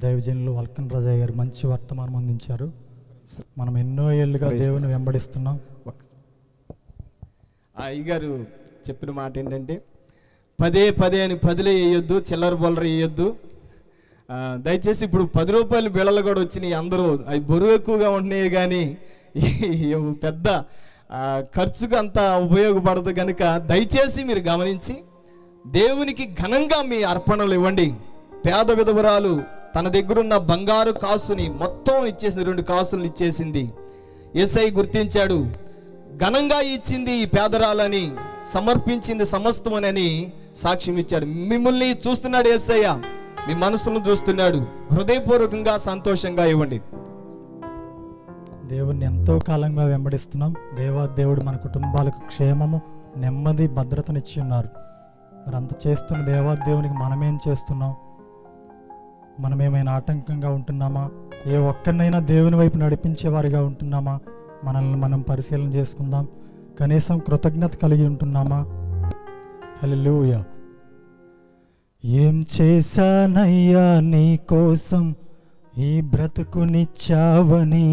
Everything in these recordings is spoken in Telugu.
దైవజనులు వల్కన్ రాజయ్య గారు మంచి వర్తమానం అందించారు. మనం ఎన్నో ఏళ్ళుగా దేవుని వెంబడిస్తున్నాం. అయ్యగారు చెప్పిన మాట ఏంటంటే పదే పదే అని పదిలే వేయొద్దు, చిల్లర బొల్లర వేయొద్దు. దయచేసి ఇప్పుడు 10 రూపాయల బిళ్ళలు కూడా వచ్చినాయి. అందరూ అవి బరువు ఎక్కువగా ఉంటున్నాయి కానీ పెద్ద ఖర్చుకు అంత ఉపయోగపడదు కనుక దయచేసి మీరు గమనించి దేవునికి ఘనంగా మీ అర్పణలు ఇవ్వండి. పేద విధవరాలు తన దగ్గరున్న బంగారు కాసుని మొత్తం ఇచ్చేసింది, 2 కాసులు ఇచ్చేసింది. యేసయ్య గుర్తించాడు, ఘనంగా ఇచ్చింది ఈ పేదరాలని, సమర్పించింది సమస్తమని సాక్ష్యం ఇచ్చాడు. మిమ్మల్ని చూస్తున్నాడు యేసయ్య, మీ మనసును చూస్తున్నాడు. హృదయపూర్వకంగా సంతోషంగా ఇవ్వండి. దేవుణ్ణి ఎంతో కాలంగా వెంబడిస్తున్నాం. దేవుడు మన కుటుంబాలకు క్షేమము, నెమ్మది, భద్రతనిచ్చి ఉన్నారు. మరి అంత చేస్తున్న దేవునికి మనమేం చేస్తున్నాం? మనమేమైనా ఆటంకంగా ఉంటున్నామా? ఏ ఒక్కరినైనా దేవుని వైపు నడిపించేవారిగా ఉంటున్నామా? మనల్ని మనం పరిశీలన చేసుకుందాం. కనీసం కృతజ్ఞత కలిగి ఉంటున్నామా? హల్లెలూయా. ఏం చేశానయ్యా నీ కోసం ఈ బ్రతుకునిచ్చావని,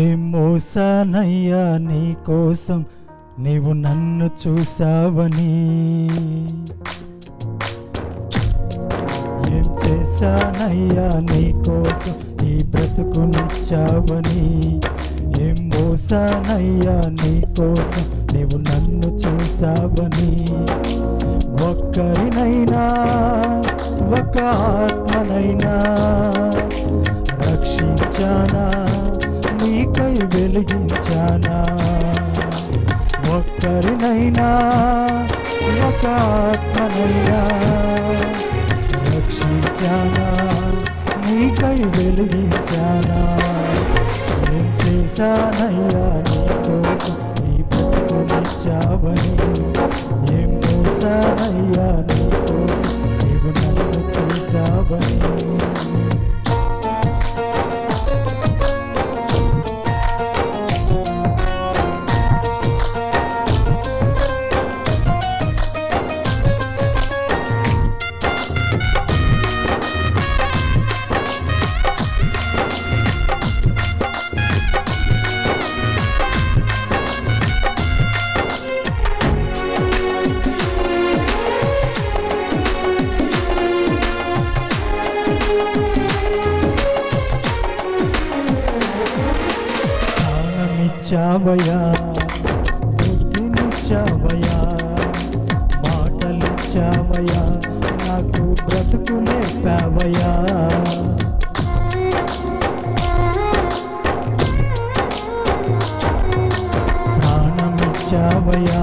ఏం మోసానయ్యా నీ కోసం నీవు నన్ను చూసావని, ఏం చేశానయ్యా నీ కోసం ఈ బ్రతుకునిచ్చావని, ఏం మోసానయ్యా నీ కోసం నీవు నన్ను చూసావని, ఒక్కరినైనా ఒక ఆత్మనైనా రక్షించానా, నీకై వెలిగించానా, ఒక్కరినైనా ఒక ఆత్మనైనా రక్షించానా, నీకై వెలిగించానా, ఏం చేశానయ్యా నీ కోసం నీ బ్రతుకునిచ్చావని, ఏం చేశానయ్యా నీ కోసం నీవు నన్ను చూసావని. చావయా, బుద్ధినిచ్చావయా, మాటలిచ్చావయా, నాకు బ్రతుకు నేర్పావయా, ప్రాణమిచ్చావయా,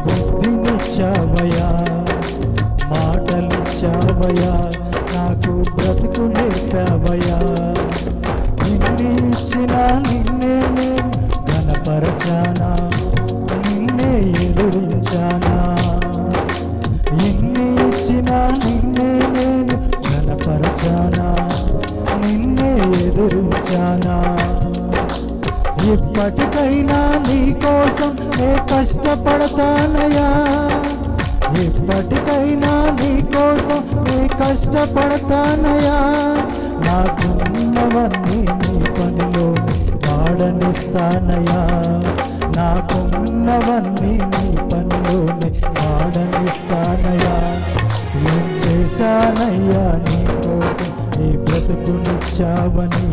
బుద్ధినిచ్చావయా, మాటలిచ్చావయా, నాకు బ్రతుకు నేర్పావయా, నిన్ను ఇచ్చినా నిన్నే గణపరచానా, నిన్నే ఎదురించానా, ఎన్ని ఇచ్చినా నిన్నే నేను గణపరచానా, నిన్నే ఎదురించానా, ఇప్పటికైనా నీ కోసం నే కష్టపడతానయ్యా, ఇప్పటికైనా నీ కోసం నే కష్టపడతానయ్యా, నాకున్నవన్నీ నీ పనిలో వాడనిస్తానయ్యా, నాకున్నవన్నీ నీ పనిలోనే వాడనిస్తానయ్యా, ఏం చేశానయ్యా నీ కోసం నీ బ్రతుకునిచ్చావని,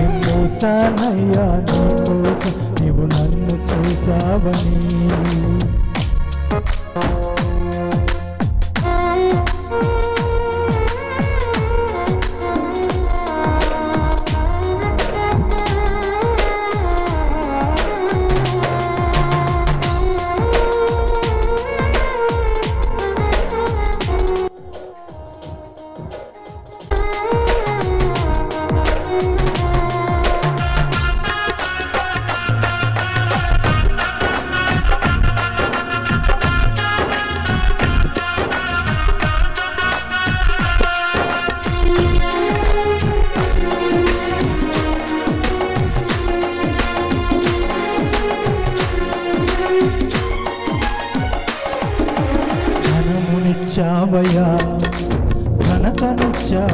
ఏం మోసానయ్యా నీ కోసం నీవు నన్ను చూసావని.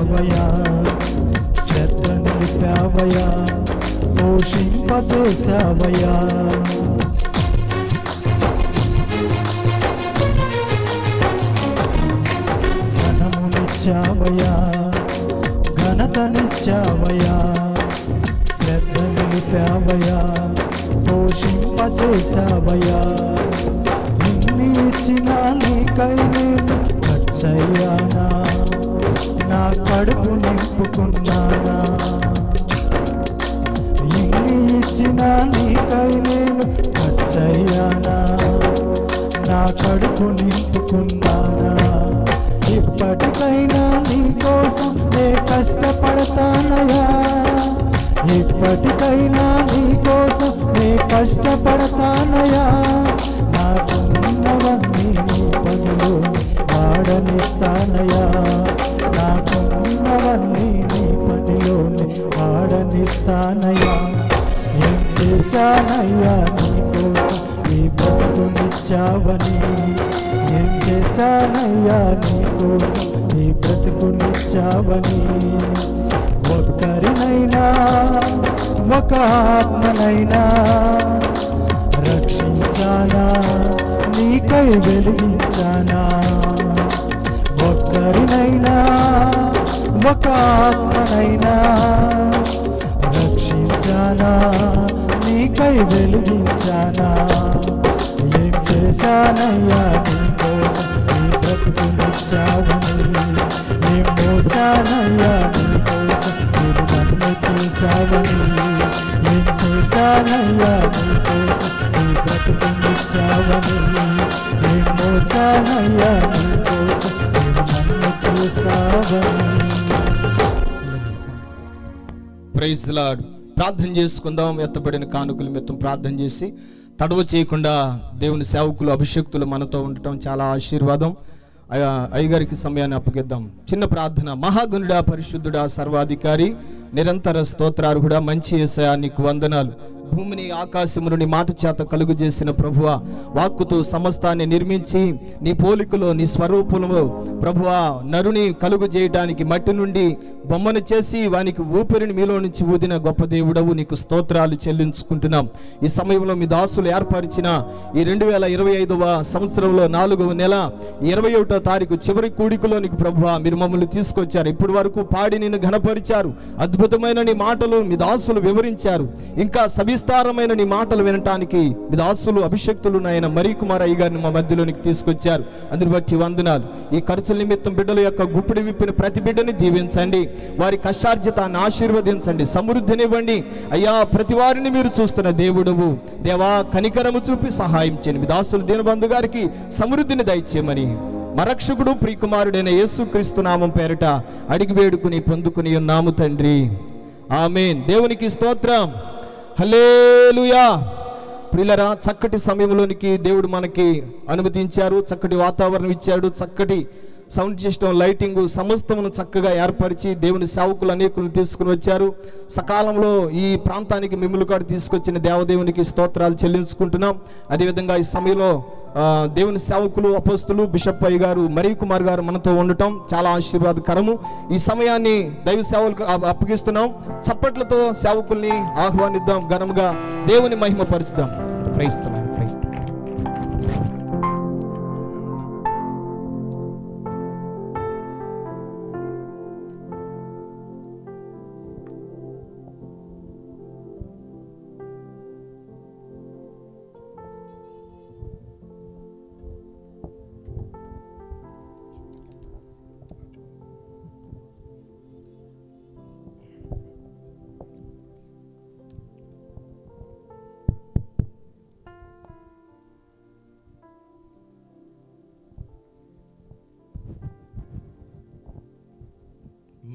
నిలిపావయ్యా, శ్రద్ధ నిలిపావయ్యా, పోషింపచేశావయ్యా. ఘనమునిచ్చావయ్యా, ఘనతనిచ్చావయ్యా, శ్రద్ధ నిలిపావయ్యా, పోషింపచేశావయ్యా. ఇన్ని ఇచ్చిన నీకై నేను ఖర్చయ్యానా, నా కడుపు నింపుకున్నానా. ఇన్ని ఇచ్చిన నీకై నేను ఖర్చయ్యానా, నా కడుపు నింపుకున్నానా. ఇప్పటికైనా నీ కోసం నే కష్టపడతానయ్యా, ఇప్పటికైనా నీ కోసం నే కష్టపడతానయ్యా. నాకున్నవన్నీ నీ పనిలో వాడనిస్తానయ్యా, నాకున్నవన్నీ నీ పనిలోని వాడనిస్తానయ్యా. ఏం చేశానయ్యా నీ కోసం ఈ బ్రతుకునిచ్చావని, ఏం చేశానయ్యా నీ కోసం ఈ బ్రతుకునిచ్చావని. ఒక్కరినైనా ఒక ఆత్మనైనా రక్షించానా, నీకై వెలిగించానా. ఒక్కరినైనా ఒక ఆత్మనైనా రక్షించానా, నీకై వెలిగించానా. ఏం చేశానయ్యా నీ కోసం నీ బ్రతుకునిచ్చావని, ఏం మోసానయ్యా నీ కోసం మీరు నన్ను చేశావని. ఏం చేశానయ్యా నీ కోసం నీ బ్రతుకునిచ్చావని, ఏం మోసానయ్యా నీ కోసం మీరు నన్ను చేశావని. Praise the lord. ప్రార్థన చేసుకుందాం. ఎత్తబడిన కానుకల నిమిత్తం ప్రార్థన చేసి తడవ చేయకుండా దేవుని సేవకులు అభిషేక్తులు మనతో ఉండటం చాలా ఆశీర్వాదం. అయ్యగారికి సమయాన్ని అప్పగిద్దాం. చిన్న ప్రార్థన. మహాగణుడా, పరిశుద్ధుడా, సర్వాధికారి, నిరంతర స్తోత్రార్హుడా, మంచి యేసయ్యా నీకు వందనాలు. భూమిని ఆకాశమును నీ మాట చేత కలుగు చేసిన ప్రభువా, వాక్కుతో సమస్తాన్ని నిర్మించి నీ పోలికలో నీ స్వరూపంలో ప్రభువా నరుని కలుగు చేయడానికి మట్టి నుండి బొమ్మను చేసి వానికి ఊపిరిని మీలో నుంచి ఊదిన గొప్ప దేవుడవు, నీకు స్తోత్రాలు చెల్లించుకుంటున్నాం. ఈ సమయంలో మీ దాసులు ఏర్పరిచిన ఈ 2025వ సంవత్సరంలో 4వ నెల 21వ తారీఖు చివరి కూడికలోనికి ప్రభువా మీరు మమ్మల్ని తీసుకొచ్చారు. ఇప్పటి వరకు పాడి నిన్ను ఘనపరిచారు. అద్భుతమైన నీ మాటలు మీ దాసులు వివరించారు. ఇంకా సవిస్తారమైన నీ మాటలు వినటానికి మీ దాసులు అభిషక్తులు నాయన మరీ కుమార్ అయ్య గారిని మా మధ్యలోనికి తీసుకొచ్చారు. అందుని బట్టి వందనాలు. ఈ ఖర్చుల నిమిత్తం బిడ్డల యొక్క గుప్పిడి విప్పిన ప్రతి బిడ్డని దీవించండి. వారి కష్టార్జితాన్ని ఆశీర్వదించండి, సమృద్ధినివ్వండి. అయ్యా, ప్రతి వారిని మీరు చూస్తున్న దేవుడవు దేవా, కనికరము చూపి సహాయం చేయండి. మీ దాసులు దీనబంధు గారికి సమృద్ధిని దయచేయమని మరక్షకుడు ప్రియకుమారుడైన యేసుక్రీస్తు నామం పేరిట అడిగి వేడుకుని పొందుకుని ఉన్నాము తండ్రి. ఆమేన్. దేవునికి స్తోత్రం. హల్లెలూయా. ప్రియులరా, చక్కటి సమయంలోనికి దేవుడు మనకి అనుమతించారు. చక్కటి వాతావరణం ఇచ్చాడు. చక్కటి సౌండ్ సిస్టమ్, లైటింగ్ సమస్తమును చక్కగా ఏర్పరిచి దేవుని సేవకులు అనేకులను తీసుకుని వచ్చారు. సకాలంలో ఈ ప్రాంతానికి మిమ్మల్ని కూడా తీసుకొచ్చిన దేవదేవునికి స్తోత్రాలు చెల్లించుకుంటున్నాం. అదేవిధంగా ఈ సమయంలో దేవుని సేవకులు అపోస్తులు బిషప్ అయ్య గారు మరీ కుమార్ గారు మనతో ఉండటం చాలా ఆశీర్వాదకరము. ఈ సమయాన్ని దైవ సేవలకు అప్పగిస్తున్నాం. చప్పట్లతో సేవకుల్ని ఆహ్వానిద్దాం, ఘనముగా దేవుని మహిమ పరుచుదాం. ప్రైస్తున్నాం.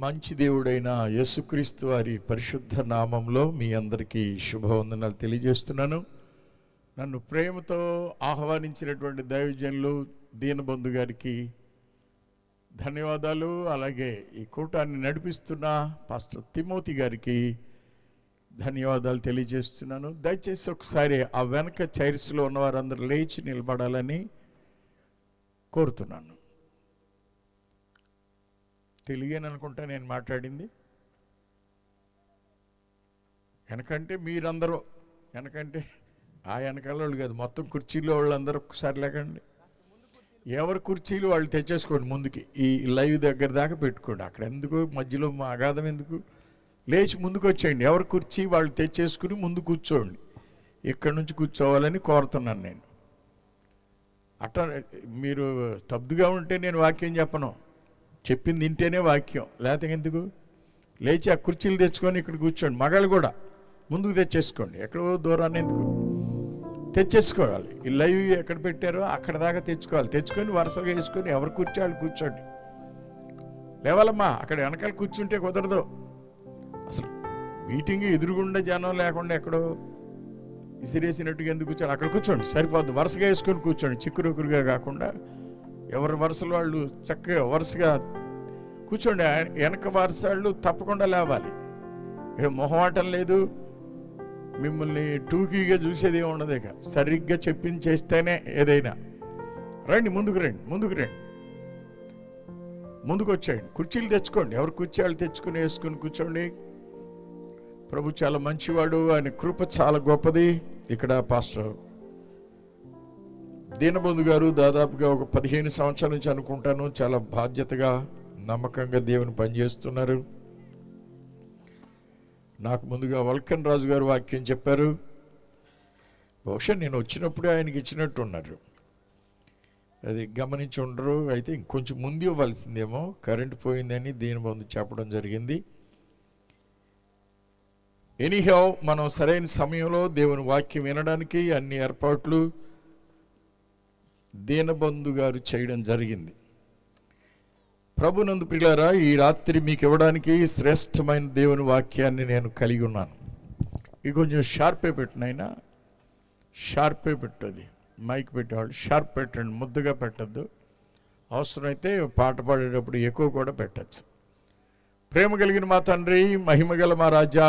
మంచి దేవుడైన యేసుక్రీస్తు వారి పరిశుద్ధ నామంలో మీ అందరికీ శుభవందనాలు తెలియజేస్తున్నాను. నన్ను ప్రేమతో ఆహ్వానించినటువంటి దైవజనులు దీనబంధు గారికి ధన్యవాదాలు. అలాగే ఈ కూటాన్ని నడిపిస్తున్న పాస్టర్ తిమోతి గారికి ధన్యవాదాలు తెలియజేస్తున్నాను. దయచేసి ఒకసారి ఆ వెనక చైర్స్లో ఉన్న వారందరూ లేచి నిలబడాలని కోరుతున్నాను. తెలుగేని అనుకుంటా నేను మాట్లాడింది. వెనకంటే మీరందరూ, వెనకంటే ఆ వెనకాల వాళ్ళు కాదు, మొత్తం కుర్చీలో వాళ్ళందరూ ఒక్కసారి లేకండి. ఎవరి కుర్చీలు వాళ్ళు తెచ్చేసుకోండి ముందుకి, ఈ లైవ్ దగ్గర దాకా పెట్టుకోండి. అక్కడ ఎందుకు మధ్యలో మా అగాధం ఎందుకు? లేచి ముందుకు వచ్చేయండి. ఎవరి కుర్చీ వాళ్ళు తెచ్చేసుకుని ముందు కూర్చోండి. ఇక్కడి నుంచి కూర్చోవాలని కోరుతున్నాను నేను. అట్లా మీరు స్తబ్దుగా ఉంటే నేను వాక్యం చెప్పను, చెప్పింది వింటేనే వాక్యం, లేకపోతే ఎందుకు? లేచి ఆ కుర్చీలు తెచ్చుకొని ఇక్కడ కూర్చోండి. మగాళ్ళు కూడా ముందుకు తెచ్చేసుకోండి, ఎక్కడో దూరాన్ని ఎందుకు తెచ్చేసుకోవాలి. ఈ లైవ్ ఎక్కడ పెట్టారో అక్కడ దాకా తెచ్చుకోవాలి. తెచ్చుకొని వరుసగా వేసుకొని ఎవరు కూర్చోవాలి కూర్చోండి. లేవాలమ్మా, అక్కడ వెనకాల కూర్చుంటే కుదరదు. అసలు మీటింగ్ ఎదురుగుండా జనం లేకుండా ఎక్కడో విసిరేసినట్టుగా ఎందుకు కూర్చోాలి? అక్కడ కూర్చోండి, సరిపోద్దు. వరుసగా వేసుకొని కూర్చోండి, చిక్కురుకురుగా కాకుండా ఎవరి వరుసలు వాళ్ళు చక్కగా వరుసగా కూర్చోండి. వెనక వరుస వాళ్ళు తప్పకుండా లేవాలి. ఇక్కడ మొహమాటం లేదు, మిమ్మల్ని టూకీగా చూసేది ఏమి ఉండదు. ఇక సరిగ్గా చెప్పింది చేస్తేనే ఏదైనా. రండి, ముందుకు రండి, ముందుకు రండి, ముందుకు వచ్చేయండి. కుర్చీలు తెచ్చుకోండి, ఎవరు కుర్చీ వాళ్ళు తెచ్చుకుని వేసుకుని కూర్చోండి. ప్రభు చాలా మంచివాడు, ఆయన కృప చాలా గొప్పది. ఇక్కడ పాస్టర్ దీనబంధు గారు దాదాపుగా ఒక 15 సంవత్సరాల నుంచి అనుకుంటాను చాలా బాధ్యతగా నమ్మకంగా దేవుని పనిచేస్తున్నారు. నాకు ముందుగా వల్కన్ రాజు గారు వాక్యం చెప్పారు. బహుశా నేను వచ్చినప్పుడే ఆయనకి ఇచ్చినట్టు ఉన్నారు, అది గమనించి ఉండరు. అయితే ఇంకొంచెం ముందు ఇవ్వాల్సిందేమో, కరెంటు పోయిందని దీనబంధు చెప్పడం జరిగింది. ఎనీహౌ, మనం సరైన సమయంలో దేవుని వాక్యం వినడానికి అన్ని ఏర్పాట్లు దీనబంధు గారు చేయడం జరిగింది. ప్రభునందు ప్రియులారా, ఈ రాత్రి మీకు ఇవ్వడానికి శ్రేష్టమైన దేవుని వాక్యాన్ని నేను కలిగి ఉన్నాను. ఇది కొంచెం షార్పే పెట్టినైనా, షార్పే పెట్టది. మైక్ పెట్టేవాళ్ళు షార్ప్ పెట్టండి, ముద్దుగా పెట్టద్దు. అవసరమైతే పాట పాడేటప్పుడు ఎక్కువ కూడా పెట్టచ్చు. ప్రేమ కలిగిన మా తండ్రి, మహిమగల మా రాజా,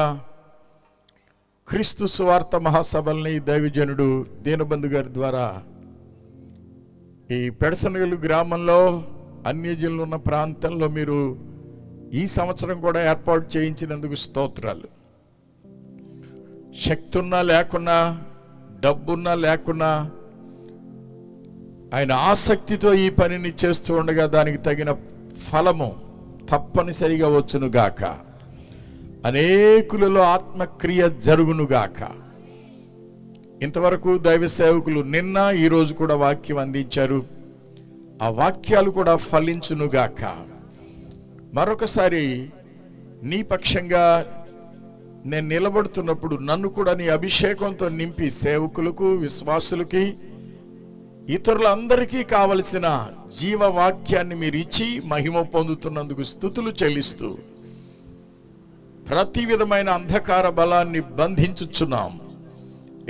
క్రీస్తు సువార్త మహాసభల్ని దైవజనుడు దీనబంధు గారి ద్వారా ఈ పెడసనగలు గ్రామంలో అన్యజనులు ఉన్న ప్రాంతంలో మీరు ఈ సంవత్సరం కూడా ఏర్పాటు చేయించినందుకు స్తోత్రాలు. శక్తి ఉన్నా లేకున్నా, డబ్బున్నా లేకున్నా, ఆయన ఆసక్తితో ఈ పనిని చేస్తూ ఉండగా దానికి తగిన ఫలము తప్పనిసరిగా వచ్చునుగాక. అనేకులలో ఆత్మక్రియ జరుగునుగాక. ఇంతవరకు దైవ సేవకులు నిన్న ఈరోజు కూడా వాక్యం అందించారు. ఆ వాక్యాలు కూడా ఫలించునుగాక. మరొకసారి నీ పక్షంగా నేను నిలబడుతున్నప్పుడు నన్ను కూడా నీ అభిషేకంతో నింపి సేవకులకు, విశ్వాసులకి, ఇతరులందరికీ కావలసిన జీవవాక్యాన్ని మీరు ఇచ్చి మహిమ పొందుతున్నందుకు స్తుతులు చెల్లిస్తూ ప్రతి విధమైన అంధకార బలాన్ని బంధించుచున్నాం.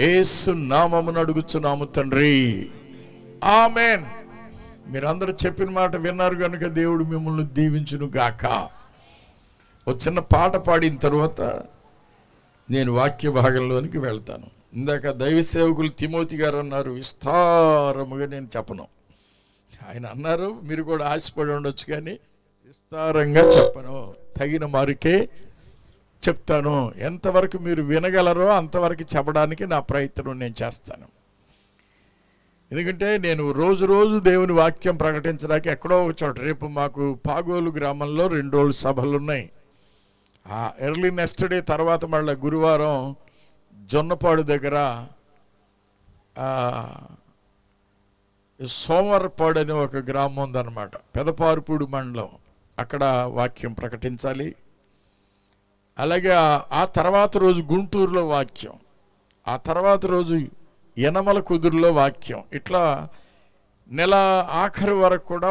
యేసు నామమున అడుగుచున్నాము తండ్రి, ఆమేన్. మీరందరూ చెప్పిన మాట విన్నారు కనుక దేవుడు మిమ్మల్ని దీవించును గాక. ఒక చిన్న పాట పాడిన తర్వాత నేను వాక్య భాగంలోనికి వెళ్తాను. ఇందాక దైవ సేవకులు తిమోతి గారు అన్నారు, విస్తారముగా నేను చెప్పను. ఆయన అన్నారు, మీరు కూడా ఆశపడి ఉండొచ్చు, కానీ విస్తారంగా చెప్పను, తగిన మారుకే చెప్తాను. ఎంతవరకు మీరు వినగలరో అంతవరకు చెప్పడానికి నా ప్రయత్నం నేను చేస్తాను. ఎందుకంటే నేను రోజు దేవుని వాక్యం ప్రకటించడానికి ఎక్కడో ఒక చోట, రేపు మాకు పాగోలు గ్రామంలో 2 రోజులు సభలు ఉన్నాయి. ఆ ఎర్లీ నెక్స్ట్ డే తర్వాత మళ్ళీ గురువారం జొన్నపాడు దగ్గర సోమవారపాడు అనే ఒక గ్రామం ఉందన్నమాట, పెదపారుపూడి మండలం. అక్కడ వాక్యం ప్రకటించాలి. అలాగే ఆ తర్వాత రోజు గుంటూరులో వాక్యం, ఆ తర్వాత రోజు యనమల కుదురులో వాక్యం. ఇట్లా నెల ఆఖరి వరకు కూడా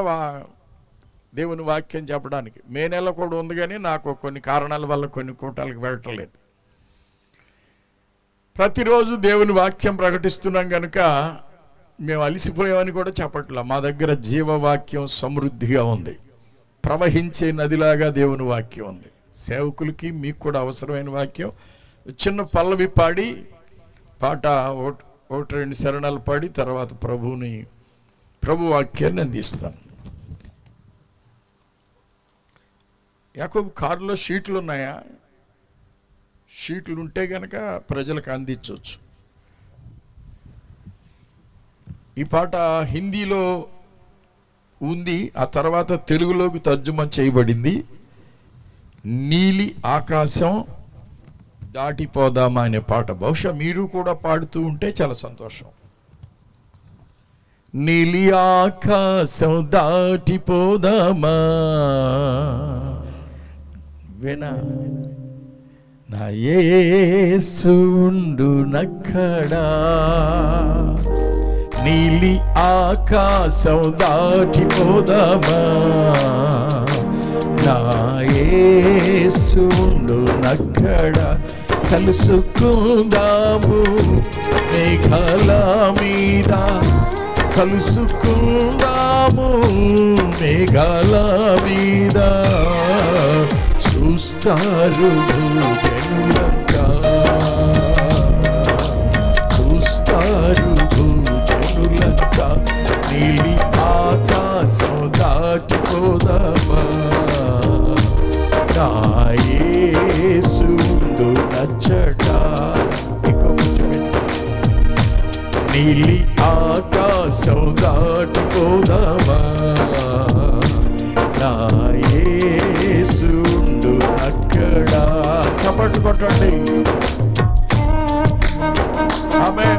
దేవుని వాక్యం చెప్పడానికి మే నెల కూడా ఉంది, కానీ నాకు కొన్ని కారణాల వల్ల కొన్ని కూటాలకు వెళ్ళటలేదు. ప్రతిరోజు దేవుని వాక్యం ప్రకటిస్తున్నాం కనుక మేము అలసిపోయామని కూడా చెప్పట్లా. మా దగ్గర జీవవాక్యం సమృద్ధిగా ఉంది, ప్రవహించే నదిలాగా దేవుని వాక్యం ఉంది. సేవకులకి మీకు కూడా అవసరమైన వాక్యం. చిన్న పల్లవి పాడి, పాట 1-2 శరణాలు పాడి తర్వాత ప్రభు వాక్యాన్ని అందిస్తాను. యాకోబు కారులో షీట్లు ఉన్నాయా? షీట్లు ఉంటే కనుక ప్రజలకు అందించవచ్చు. ఈ పాట హిందీలో ఉంది, ఆ తర్వాత తెలుగులోకి తర్జుమా చేయబడింది. నీలి ఆకాశం దాటిపోదామా అనే పాట. బహుశా మీరు కూడా పాడుతూ ఉంటే చాలా సంతోషం. నీలి ఆకాశం దాటిపోదామా వినా నా యేసు ఉండునక్కడా. నీలి ఆకాశం దాటిపోదామా నా యేసు ఉండునక్కడా. కలుసుకుందాము మేఘాల మీద, కలుసుకుందాము మేఘాల మీద. చూస్తారు జనులంతా, చూస్తారు జనులంతా. నీలి ఆకాశం దాటిపోదామా నా యేసు నచ్చడా. నీలి ఆకాశం దాటిపోదామా నా యేసు అక్కడా. చప్పట్లు కొట్టండి. ఆమేన్.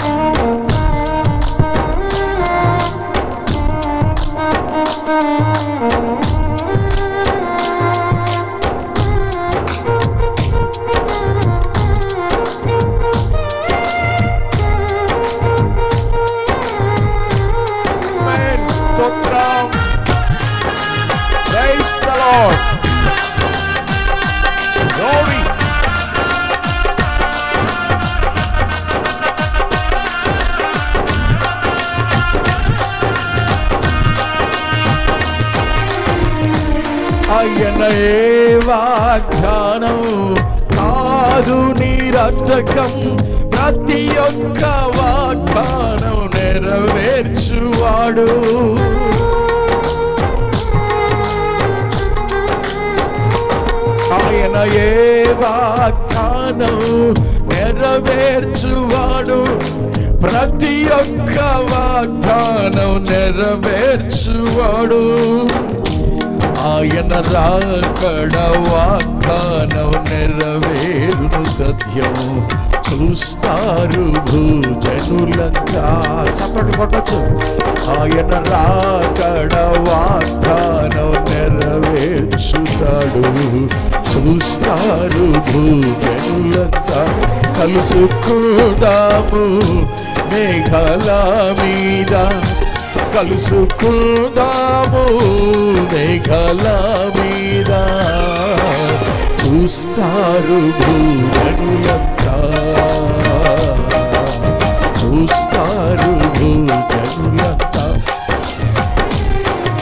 స్తోత్రం. Praise the Lord. Glory. ఆయనయే వాగ్దానం కాదు నిరర్థకం, ప్రతి ఒక్క వాగ్దానం నెరవేర్చువాడు. ఆయనయే వాగ్దానం నెరవేర్చువాడు, ప్రతి ఒక్క వాగ్దానం నెరవేర్చువాడు. ఆయన రాకడ వాగ్దానం నెరవేరును సత్యం. చూస్తారు భూజనులంతా. చప్పట్లు కొట్టచ్చు. ఆయన రాకడ వాగ్దానం నెరవేర్చుతాడు. చూస్తారు భూజనులంతా. కలుసుకుందాము మేఘాల మీద, కలుసుకుందాము మేఘాల మీద. చూస్తారు భూజనులంతా, చూస్తారు భూజనులంతా.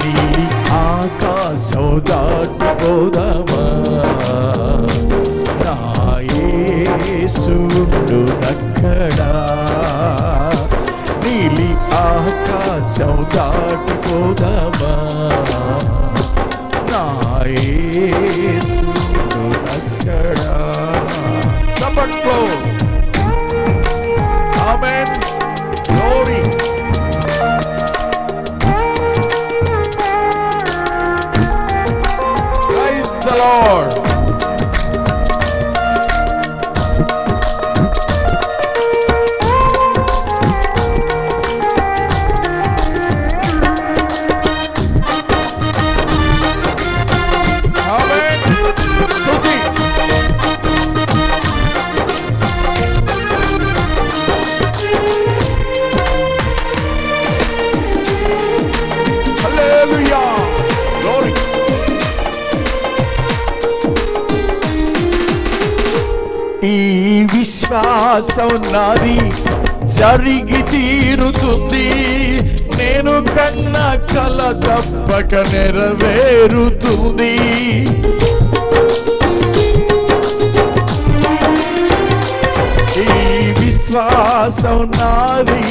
నీలి ఆకాశం దాటిపోదామా నా యేసు ఉండునక్కడా. నీలి ఆకాశం దాటిపోదామా నా యేసు ఉండునక్కడా. చప్పట్లు. Amen. Glory. Praise the lord. ఈ విశ్వాసం నాది జరిగి తీరుతుంది, నేను కన్న కల తప్పక నెరవేరుతుంది. ఈ విశ్వాసం నాది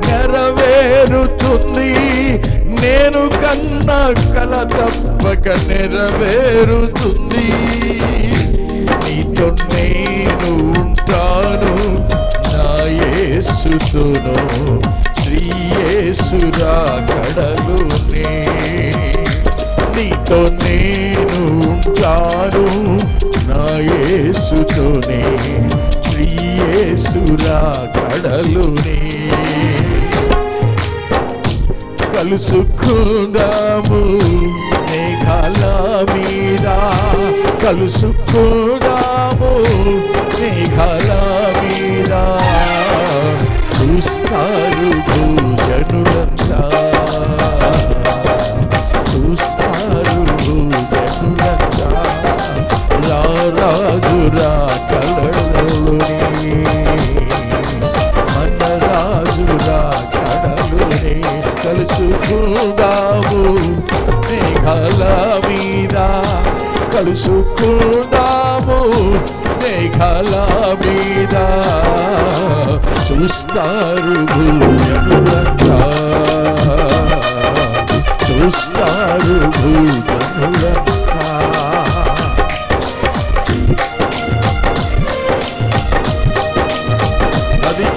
నెరవేరుతుంది, నేను కన్న కల తప్పక నెరవేరుతుంది. నీతో నేను ఉంటాను నా యేసుతోను శ్రీ యేసు రాకడలోనే. నీతో నేను ఉంటాను నా యేసుతోనే శ్రీ యేసు రాకడలోనే. కలుసుకుందాము మేఘాల మీద, కలుసుకుందాము మేఘాల మీద. చూస్తారు భూజనులంతా, చూస్తారు భూజనులంతా రాజు రాకడలోనే, మన రాజు రాకడలోనే. కలుసుకుందాము మేఘాల మీద, కలుసుకుందాము మేఘాల మీద. చూస్తారు భూజనులంతా, చూస్తారు భూజనులంతా. అది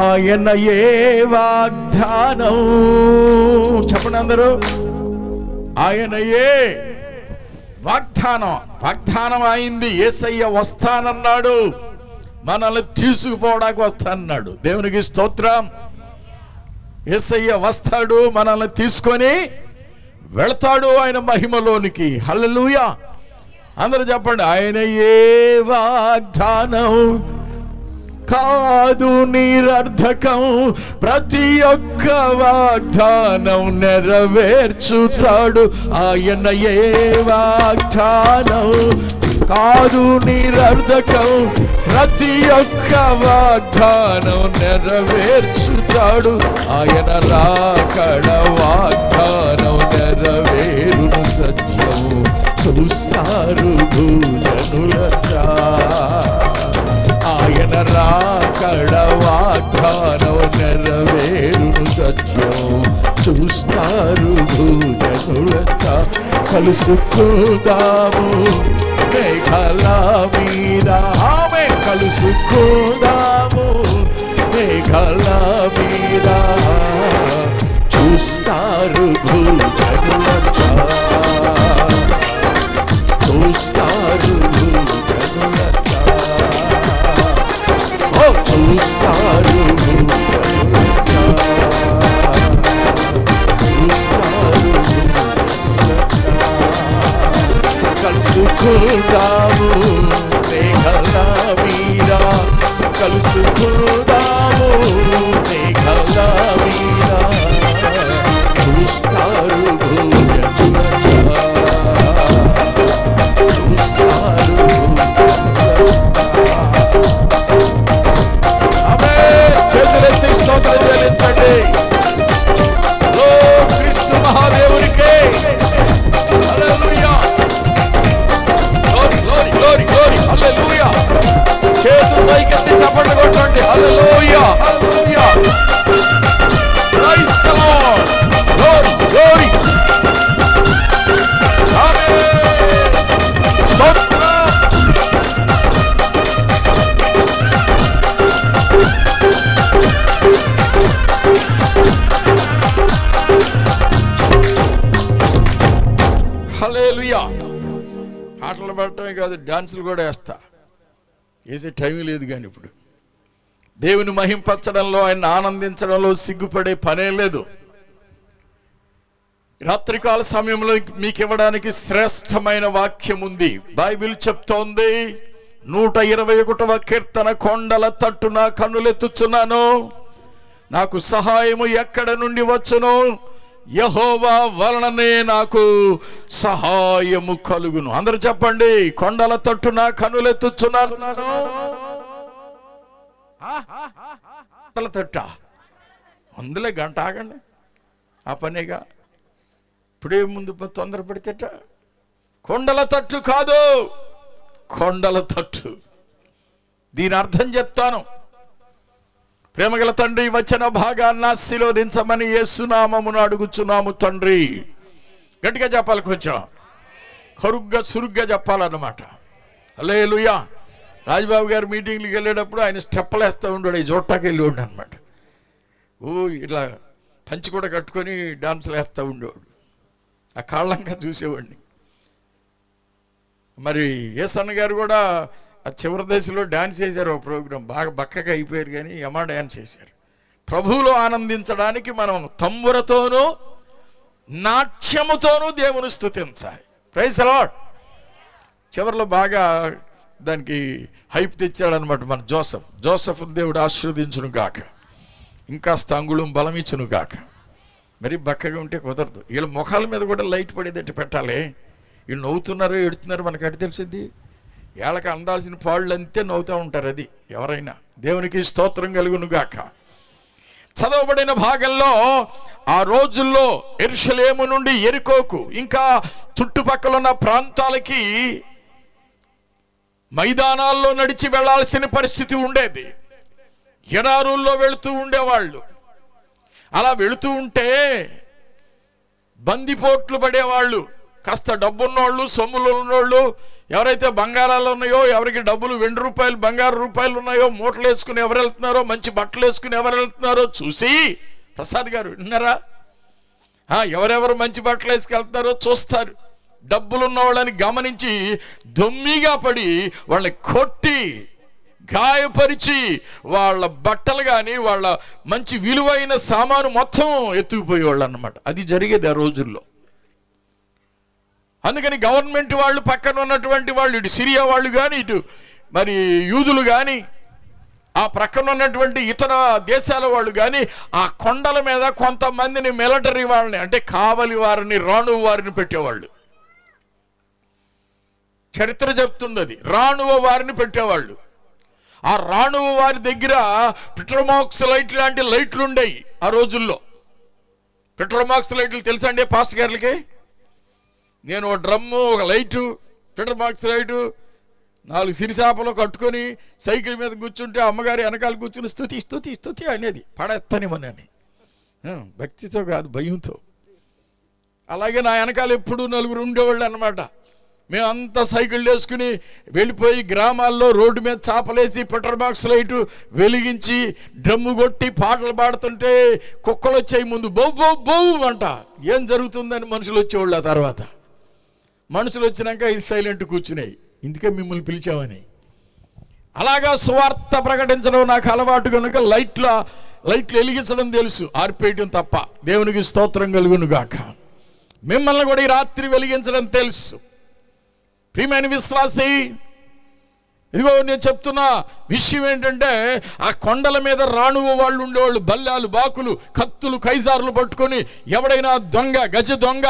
ఆయన ఏ వాగ్దానం, చెప్పండి అందరూ. ఆయన ఏ వాగ్దానం అయింది. యేసయ్య వస్తానన్నాడు, మనల్ని తీసుకుపోవడానికి వస్తానన్నాడు. దేవునికి స్తోత్రం. యేసయ్య వస్తాడు, మనల్ని తీసుకొని వెళ్తాడు ఆయన మహిమలోనికి. హల్లెలూయా. అందరూ చెప్పండి. ఆయన ఏ వాగ్దానం కాదు నిరర్ధకం, ప్రతి ఒక్క వాగ్దానం నెరవేర్చుతాడు. ఆయన ఏ వాగ్దానం కాదు నిరర్ధకం, ప్రతి ఒక్క వాగ్దానం నెరవేర్చుతాడు. ఆయన రాకడ వాగ్దానం నెరవేరును సత్యము. చూస్తారు భూజనులంతా, ఆయన రాకడ వాగ్దానం నెరవేరును సత్యం. చూస్తారు భూజనులంతా. కలుసుకుందాము మేఘాల మీద, ఆమె కలుసుకుందాము మేఘాల మీద. చూస్తారు భూజనులంతా, చూస్తారు భూజనులంతా. చూస్తారు కలుసుకుందాము మేఘాల మీద, కలుసుకుందాము మేఘాల మీద. చూస్తారు చేతులెత్తి స్తోత్రం చెల్లించండి. ఓ క్రీస్తు మహాదేవునికే హల్లెలూయా. గ్లోరీ గ్లోరీ గ్లోరీ గ్లోరీ హల్లెలూయా. చేతులు పైకెత్తి చప్పట్లు కొట్టండి. హల్లెలూయా హల్లెలూయా. Praise the lord. Glory glory. ఆమేన్. స్తోత్రం. హల్లెలూయా. పాటలు పాడటమే కాదు, డాన్సులు కూడా వేస్తా. వేసే టైం లేదు. కానీ ఇప్పుడు దేవుని మహింపరచడంలో, ఆయన ఆనందించడంలో సిగ్గుపడే పనే లేదు. రాత్రికాల సమయంలో మీకు ఇవ్వడానికి శ్రేష్టమైన వాక్యం ఉంది. బైబిల్ చెప్తోంది, 121వ కీర్తన, కొండల తట్టున కన్నులెత్తుచున్నాను, నాకు సహాయము ఎక్కడ నుండి వచ్చును, యెహోవా వలననే నాకు సహాయము కలుగును. అందరూ చెప్పండి. కొండల తట్టున కన్నులెత్తుచున్నాను. కొండల తట్ట అందులో గంట ఆగండి, ఆ పనేగా. ఇప్పుడే ముందు తొందరపడితేట. కొండల తట్టు కాదు, కొండల తట్టు. దీని అర్థం చెప్తాను. ప్రేమగల తండ్రి, వచన భాగాన్ని ఆశీర్వదించమని యేసునామమును అడుగుచున్నాము తండ్రి. గట్టిగా చెప్పాలి, కొంచెం కరుగ్గా సురుగ్గా చెప్పాలన్నమాట. హల్లెలూయా. రాజబాబు గారు మీటింగ్కి వెళ్ళేటప్పుడు ఆయన స్టెప్పులు వేస్తూ ఉండాడు, ఈ జోటాకి వెళ్ళి ఉండి అనమాట. ఇట్లా పంచి కూడా కట్టుకొని డాన్సులు వేస్తూ ఉండేవాడు. ఆ కాళ్ళంకా చూసేవాడిని. మరి ఏసన్న గారు కూడా ఆ చివరి దశలో డ్యాన్స్ చేశారు. ఒక ప్రోగ్రాం బాగా బక్కగా అయిపోయారు, కానీ యమా డ్యాన్స్ చేశారు. ప్రభువులో ఆనందించడానికి మనం తంబురతోనూ నాట్యముతోనూ దేవుని స్తుతించాలి. Praise the lord. చివరిలో బాగా దానికి హైప్ తెచ్చాడనమాట మన జోసెఫ్ దేవుడు ఆశీర్వదించును గాక, ఇంకా అంగుళం బలం ఇచ్చును గాక. మరి బక్కగా ఉంటే కుదరదు. వీళ్ళ ముఖాల మీద కూడా లైట్ పడేదట్టు పెట్టాలి. వీళ్ళు నవ్వుతున్నారో ఎడుతున్నారో మనకు అటు తెలిసింది. వీళ్ళకి అందాల్సిన పాళ్ళు అంతే నవ్వుతూ ఉంటారు. అది ఎవరైనా. దేవునికి స్తోత్రం కలుగును గాక. చదవబడిన భాగంలో ఆ రోజుల్లో యెరూషలేము నుండి యెరికోకు ఇంకా చుట్టుపక్కల ఉన్న ప్రాంతాలకి మైదానాల్లో నడిచి వెళ్లాల్సిన పరిస్థితి ఉండేది. ఎడారుల్లో వెళుతూ ఉండేవాళ్ళు. అలా వెళుతూ ఉంటే బందిపోట్లు పడేవాళ్ళు. కాస్త డబ్బున్నోళ్ళు, సొమ్ములు ఉన్నోళ్ళు, ఎవరైతే బంగారాలు ఉన్నాయో, ఎవరికి డబ్బులు వెండి రూపాయలు బంగారు రూపాయలు ఉన్నాయో, మూటలు వేసుకుని ఎవరు వెళ్తున్నారో, మంచి బట్టలు వేసుకుని ఎవరు వెళ్తున్నారో చూసి, ప్రసాద్ గారు విన్నారా, ఎవరెవరు మంచి బట్టలు వేసుకెళ్తున్నారో చూస్తారు. డబ్బులున్న వాళ్ళని గమనించి దొమ్మిగా పడి వాళ్ళని కొట్టి గాయపరిచి వాళ్ళ బట్టలు కానీ వాళ్ళ మంచి విలువైన సామాను మొత్తం ఎత్తుకుపోయేవాళ్ళు అన్నమాట. అది జరిగేది ఆ రోజుల్లో. అందుకని గవర్నమెంట్ వాళ్ళు, పక్కన ఉన్నటువంటి వాళ్ళు, ఇటు సిరియా వాళ్ళు కానీ, ఇటు మరి యూదులు కానీ, ఆ ప్రక్కన ఉన్నటువంటి ఇతర దేశాల వాళ్ళు కానీ ఆ కొండల మీద కొంతమందిని మిలిటరీ వాళ్ళని, అంటే కావలి వారిని, రాణువు వారిని పెట్టేవాళ్ళు. చరిత్ర చెప్తుంది అది. రాణువ వారిని పెట్టేవాళ్ళు. ఆ రాణువ వారి దగ్గర పెట్రోమాక్స్ లైట్ లాంటి లైట్లు ఉండేవి ఆ రోజుల్లో. పెట్రోమాక్స్ లైట్లు తెలుసా అండి పాస్టర్ గారికి? నేను ఒక డ్రమ్ము, ఒక లైటు, పెట్రోమాక్స్ లైటు, 4 సిరిసాపలు కట్టుకొని సైకిల్ మీద కూర్చుంటే అమ్మగారి వెనకాల కూర్చుని స్తుతి స్తుతి స్తుతి అనేది పడెత్తనిమని. భక్తితో కాదు, భయంతో. అలాగే నా వెనకాల ఎప్పుడు 4 ఉండేవాళ్ళు అన్నమాట. మేమంతా సైకిల్ వేసుకుని వెళ్ళిపోయి గ్రామాల్లో రోడ్డు మీద చాపలేసి పెట్రోమాక్స్ లైటు వెలిగించి డ్రమ్ము కొట్టి పాటలు పాడుతుంటే కుక్కలు వచ్చాయి ముందు, బౌ బౌ బౌ అంట. ఏం జరుగుతుందని మనుషులు వచ్చేవాళ్ళు. ఆ తర్వాత మనుషులు వచ్చినాక ఇది సైలెంట్ కూర్చున్నాయి, ఇందుకే మిమ్మల్ని పిలిచామని. అలాగా సువార్త ప్రకటించడం నాకు అలవాటు కనుక లైట్లు వెలిగించడం తెలుసు, ఆర్పేయటం తప్ప. దేవునికి స్తోత్రం కలుగును గాక. మిమ్మల్ని కూడా ఈ రాత్రి వెలిగించడం తెలుసు. ప్రియమైన విశ్వాసి, ఇదిగో నేను చెప్తున్న విషయం ఏంటంటే, ఆ కొండల మీద రాణువు వాళ్ళు ఉండేవాళ్ళు. బల్లాలు, బాకులు, కత్తులు, కైజార్లు పట్టుకొని ఎవడైనా దొంగ, గజ దొంగ,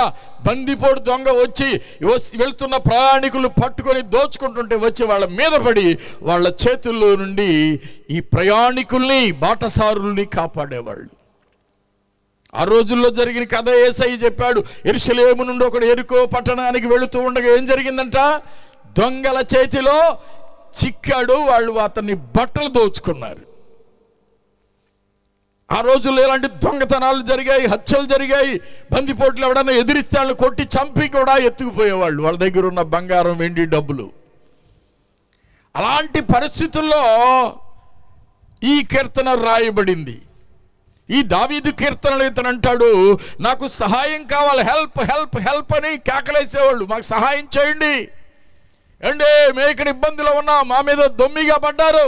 బందిపోటు దొంగ వచ్చి వెళ్తున్న ప్రయాణికులు పట్టుకొని దోచుకుంటుంటే వచ్చి వాళ్ళ మీద పడి వాళ్ళ చేతుల్లో నుండి ఈ ప్రయాణికుల్ని, బాటసారుల్ని కాపాడేవాళ్ళు. ఆ రోజుల్లో జరిగిన కథ యేసయ్య చెప్పాడు. యెరూషలేము నుండి ఒకడు యెరికో పట్టణానికి వెళుతూ ఉండగా ఏం జరిగిందంట? దొంగల చేతిలో చిక్కాడు. వాళ్ళు అతన్ని బట్టలు దోచుకున్నారు. ఆ రోజుల్లో ఇలాంటి దొంగతనాలు జరిగాయి, హత్యలు జరిగాయి. బందిపోట్లు ఎవడన్నా ఎదిరిస్తే వాళ్ళని కొట్టి చంపి కూడా ఎత్తుకుపోయేవాళ్ళు, వాళ్ళ దగ్గర ఉన్న బంగారం, వెండి, డబ్బులు. అలాంటి పరిస్థితుల్లో ఈ కీర్తన రాయబడింది. ఈ దావీదు కీర్తనలు ఇతను అంటాడు, నాకు సహాయం కావాలి, హెల్ప్ హెల్ప్ హెల్ప్ అని కేకలేసేవాళ్ళు. మాకు సహాయం చేయండి అండి, మేము ఇక్కడ ఇబ్బందిలో ఉన్నాం, మా మీద దొమ్మిగా పడ్డారు,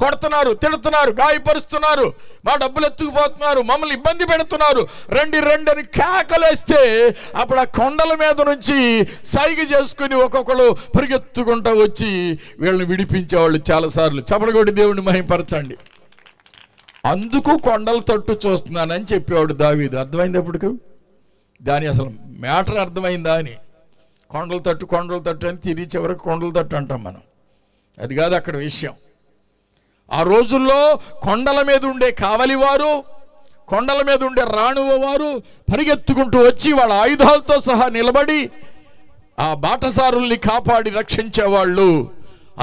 కొడుతున్నారు, తిడుతున్నారు, గాయపరుస్తున్నారు, మా డబ్బులు ఎత్తుకుపోతున్నారు, మమ్మల్ని ఇబ్బంది పెడుతున్నారు, రండి రండి అని కేకలేస్తే అప్పుడు ఆ కొండల మీద నుంచి సైగ చేసుకుని ఒక్కొక్కరు పరిగెత్తుకుంటూ వచ్చి వీళ్ళని విడిపించేవాళ్ళు చాలాసార్లు. చపడగొట్టి దేవుడిని మహింపరచండి. అందుకు కొండల తట్టు చూస్తున్నానని చెప్పేవాడు దావీదు. అర్థమైంది అప్పటికి? దాని అసలు మ్యాటర్ అర్థమైందా అని. కొండల తట్టు అని తిరిగి చివరికి కొండల తట్టు అంటాం మనం. అది కాదు అక్కడ విషయం. ఆ రోజుల్లో కొండల మీద ఉండే కావలివారు, కొండల మీద ఉండే రాణువ వారు పరిగెత్తుకుంటూ వచ్చి వాళ్ళ ఆయుధాలతో సహా నిలబడి ఆ బాటసారుల్ని కాపాడి రక్షించేవాళ్ళు.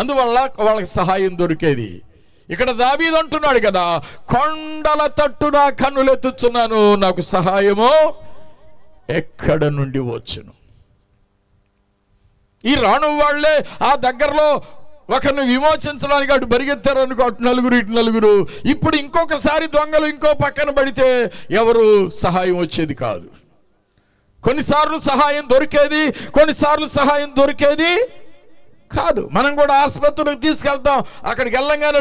అందువల్ల వాళ్ళకి సహాయం దొరికేది. ఇక్కడ దావీదు అంటున్నాడు కదా, కొండల తట్టున కన్నులెత్తుచున్నాను, నాకు సహాయము ఎక్కడ నుండి వచ్చును. ఈ రాను వాళ్లే ఆ దగ్గరలో ఒకరిని విమోచించడానికి అటు పరిగెత్తారు అనుకో, అటు నలుగురు ఇటు నలుగురు. ఇప్పుడు ఇంకొకసారి దొంగలు ఇంకో పక్కన పడితే ఎవరు సహాయం వచ్చేది కాదు. కొన్నిసార్లు సహాయం దొరికేది, కొన్నిసార్లు సహాయం దొరికేది కాదు. మనం కూడా ఆసుపత్రికి తీసుకెళ్తాం, అక్కడికి వెళ్ళంగానే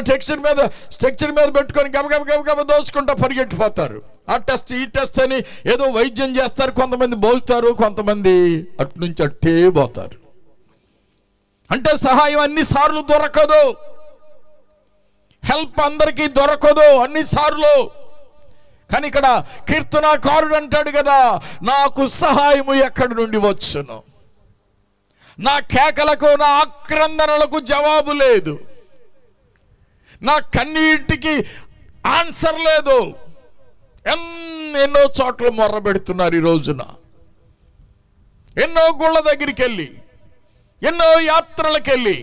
స్ట్రక్చర్ మీద పెట్టుకొని గబగబ దోసుకుంటా పరిగెట్టిపోతారు. ఆ టెస్ట్ ఈ టెస్ట్ అని ఏదో వైద్యం చేస్తారు. కొంతమంది బోల్తారు, కొంతమంది అటు నుంచి అట్టే పోతారు. అంటే సహాయం అన్నిసార్లు దొరకదు, హెల్ప్ అందరికీ దొరకదు అన్నిసార్లు. కానీ ఇక్కడ కీర్తనాకారుడు అంటాడు కదా, నాకు సహాయము ఎక్కడి నుండి వచ్చును. నా కేకలకు, నా ఆక్రందనలకు జవాబు లేదు, నా కన్నీటికి ఆన్సర్ లేదు. ఎన్నో చోట్ల మొర్ర పెడుతున్నారు ఈ రోజున. ఎన్నో గుళ్ళ దగ్గరికి వెళ్ళి, ఎన్నో యాత్రలకు వెళ్ళి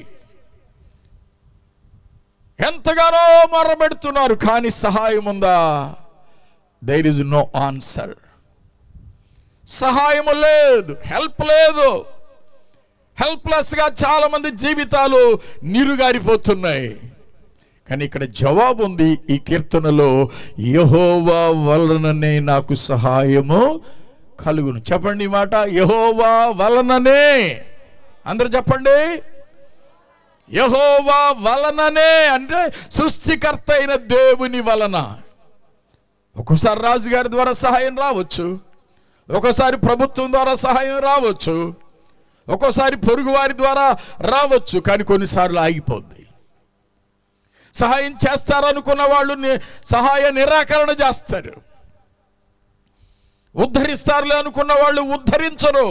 ఎంతగానో మొర్ర పెడుతున్నారు, కానీ సహాయం ఉందా? There is no answer. సహాయము లేదు, హెల్ప్ లేదు. హెల్ప్లెస్గా చాలా మంది జీవితాలు నీరుగారిపోతున్నాయి. కానీ ఇక్కడ జవాబు ఉంది ఈ కీర్తనలో, యెహోవా వలననే నాకు సహాయము కలుగును. చెప్పండి ఈ మాట, యెహోవా వలననే. అందరూ చెప్పండి, యెహోవా వలననే. అంటే సృష్టికర్త అయిన దేవుని వలన. ఒక్కోసారి రాజుగారి ద్వారా సహాయం రావచ్చు, ఒక్కోసారి ప్రభుత్వం ద్వారా సహాయం రావచ్చు, ఒక్కోసారి పొరుగువారి ద్వారా రావచ్చు. కానీ కొన్నిసార్లు ఆగిపోద్ది. సహాయం చేస్తారనుకున్న వాళ్ళు సహాయ నిరాకరణ చేస్తారు. ఉద్ధరిస్తారులే అనుకున్న వాళ్ళు ఉద్ధరించరు.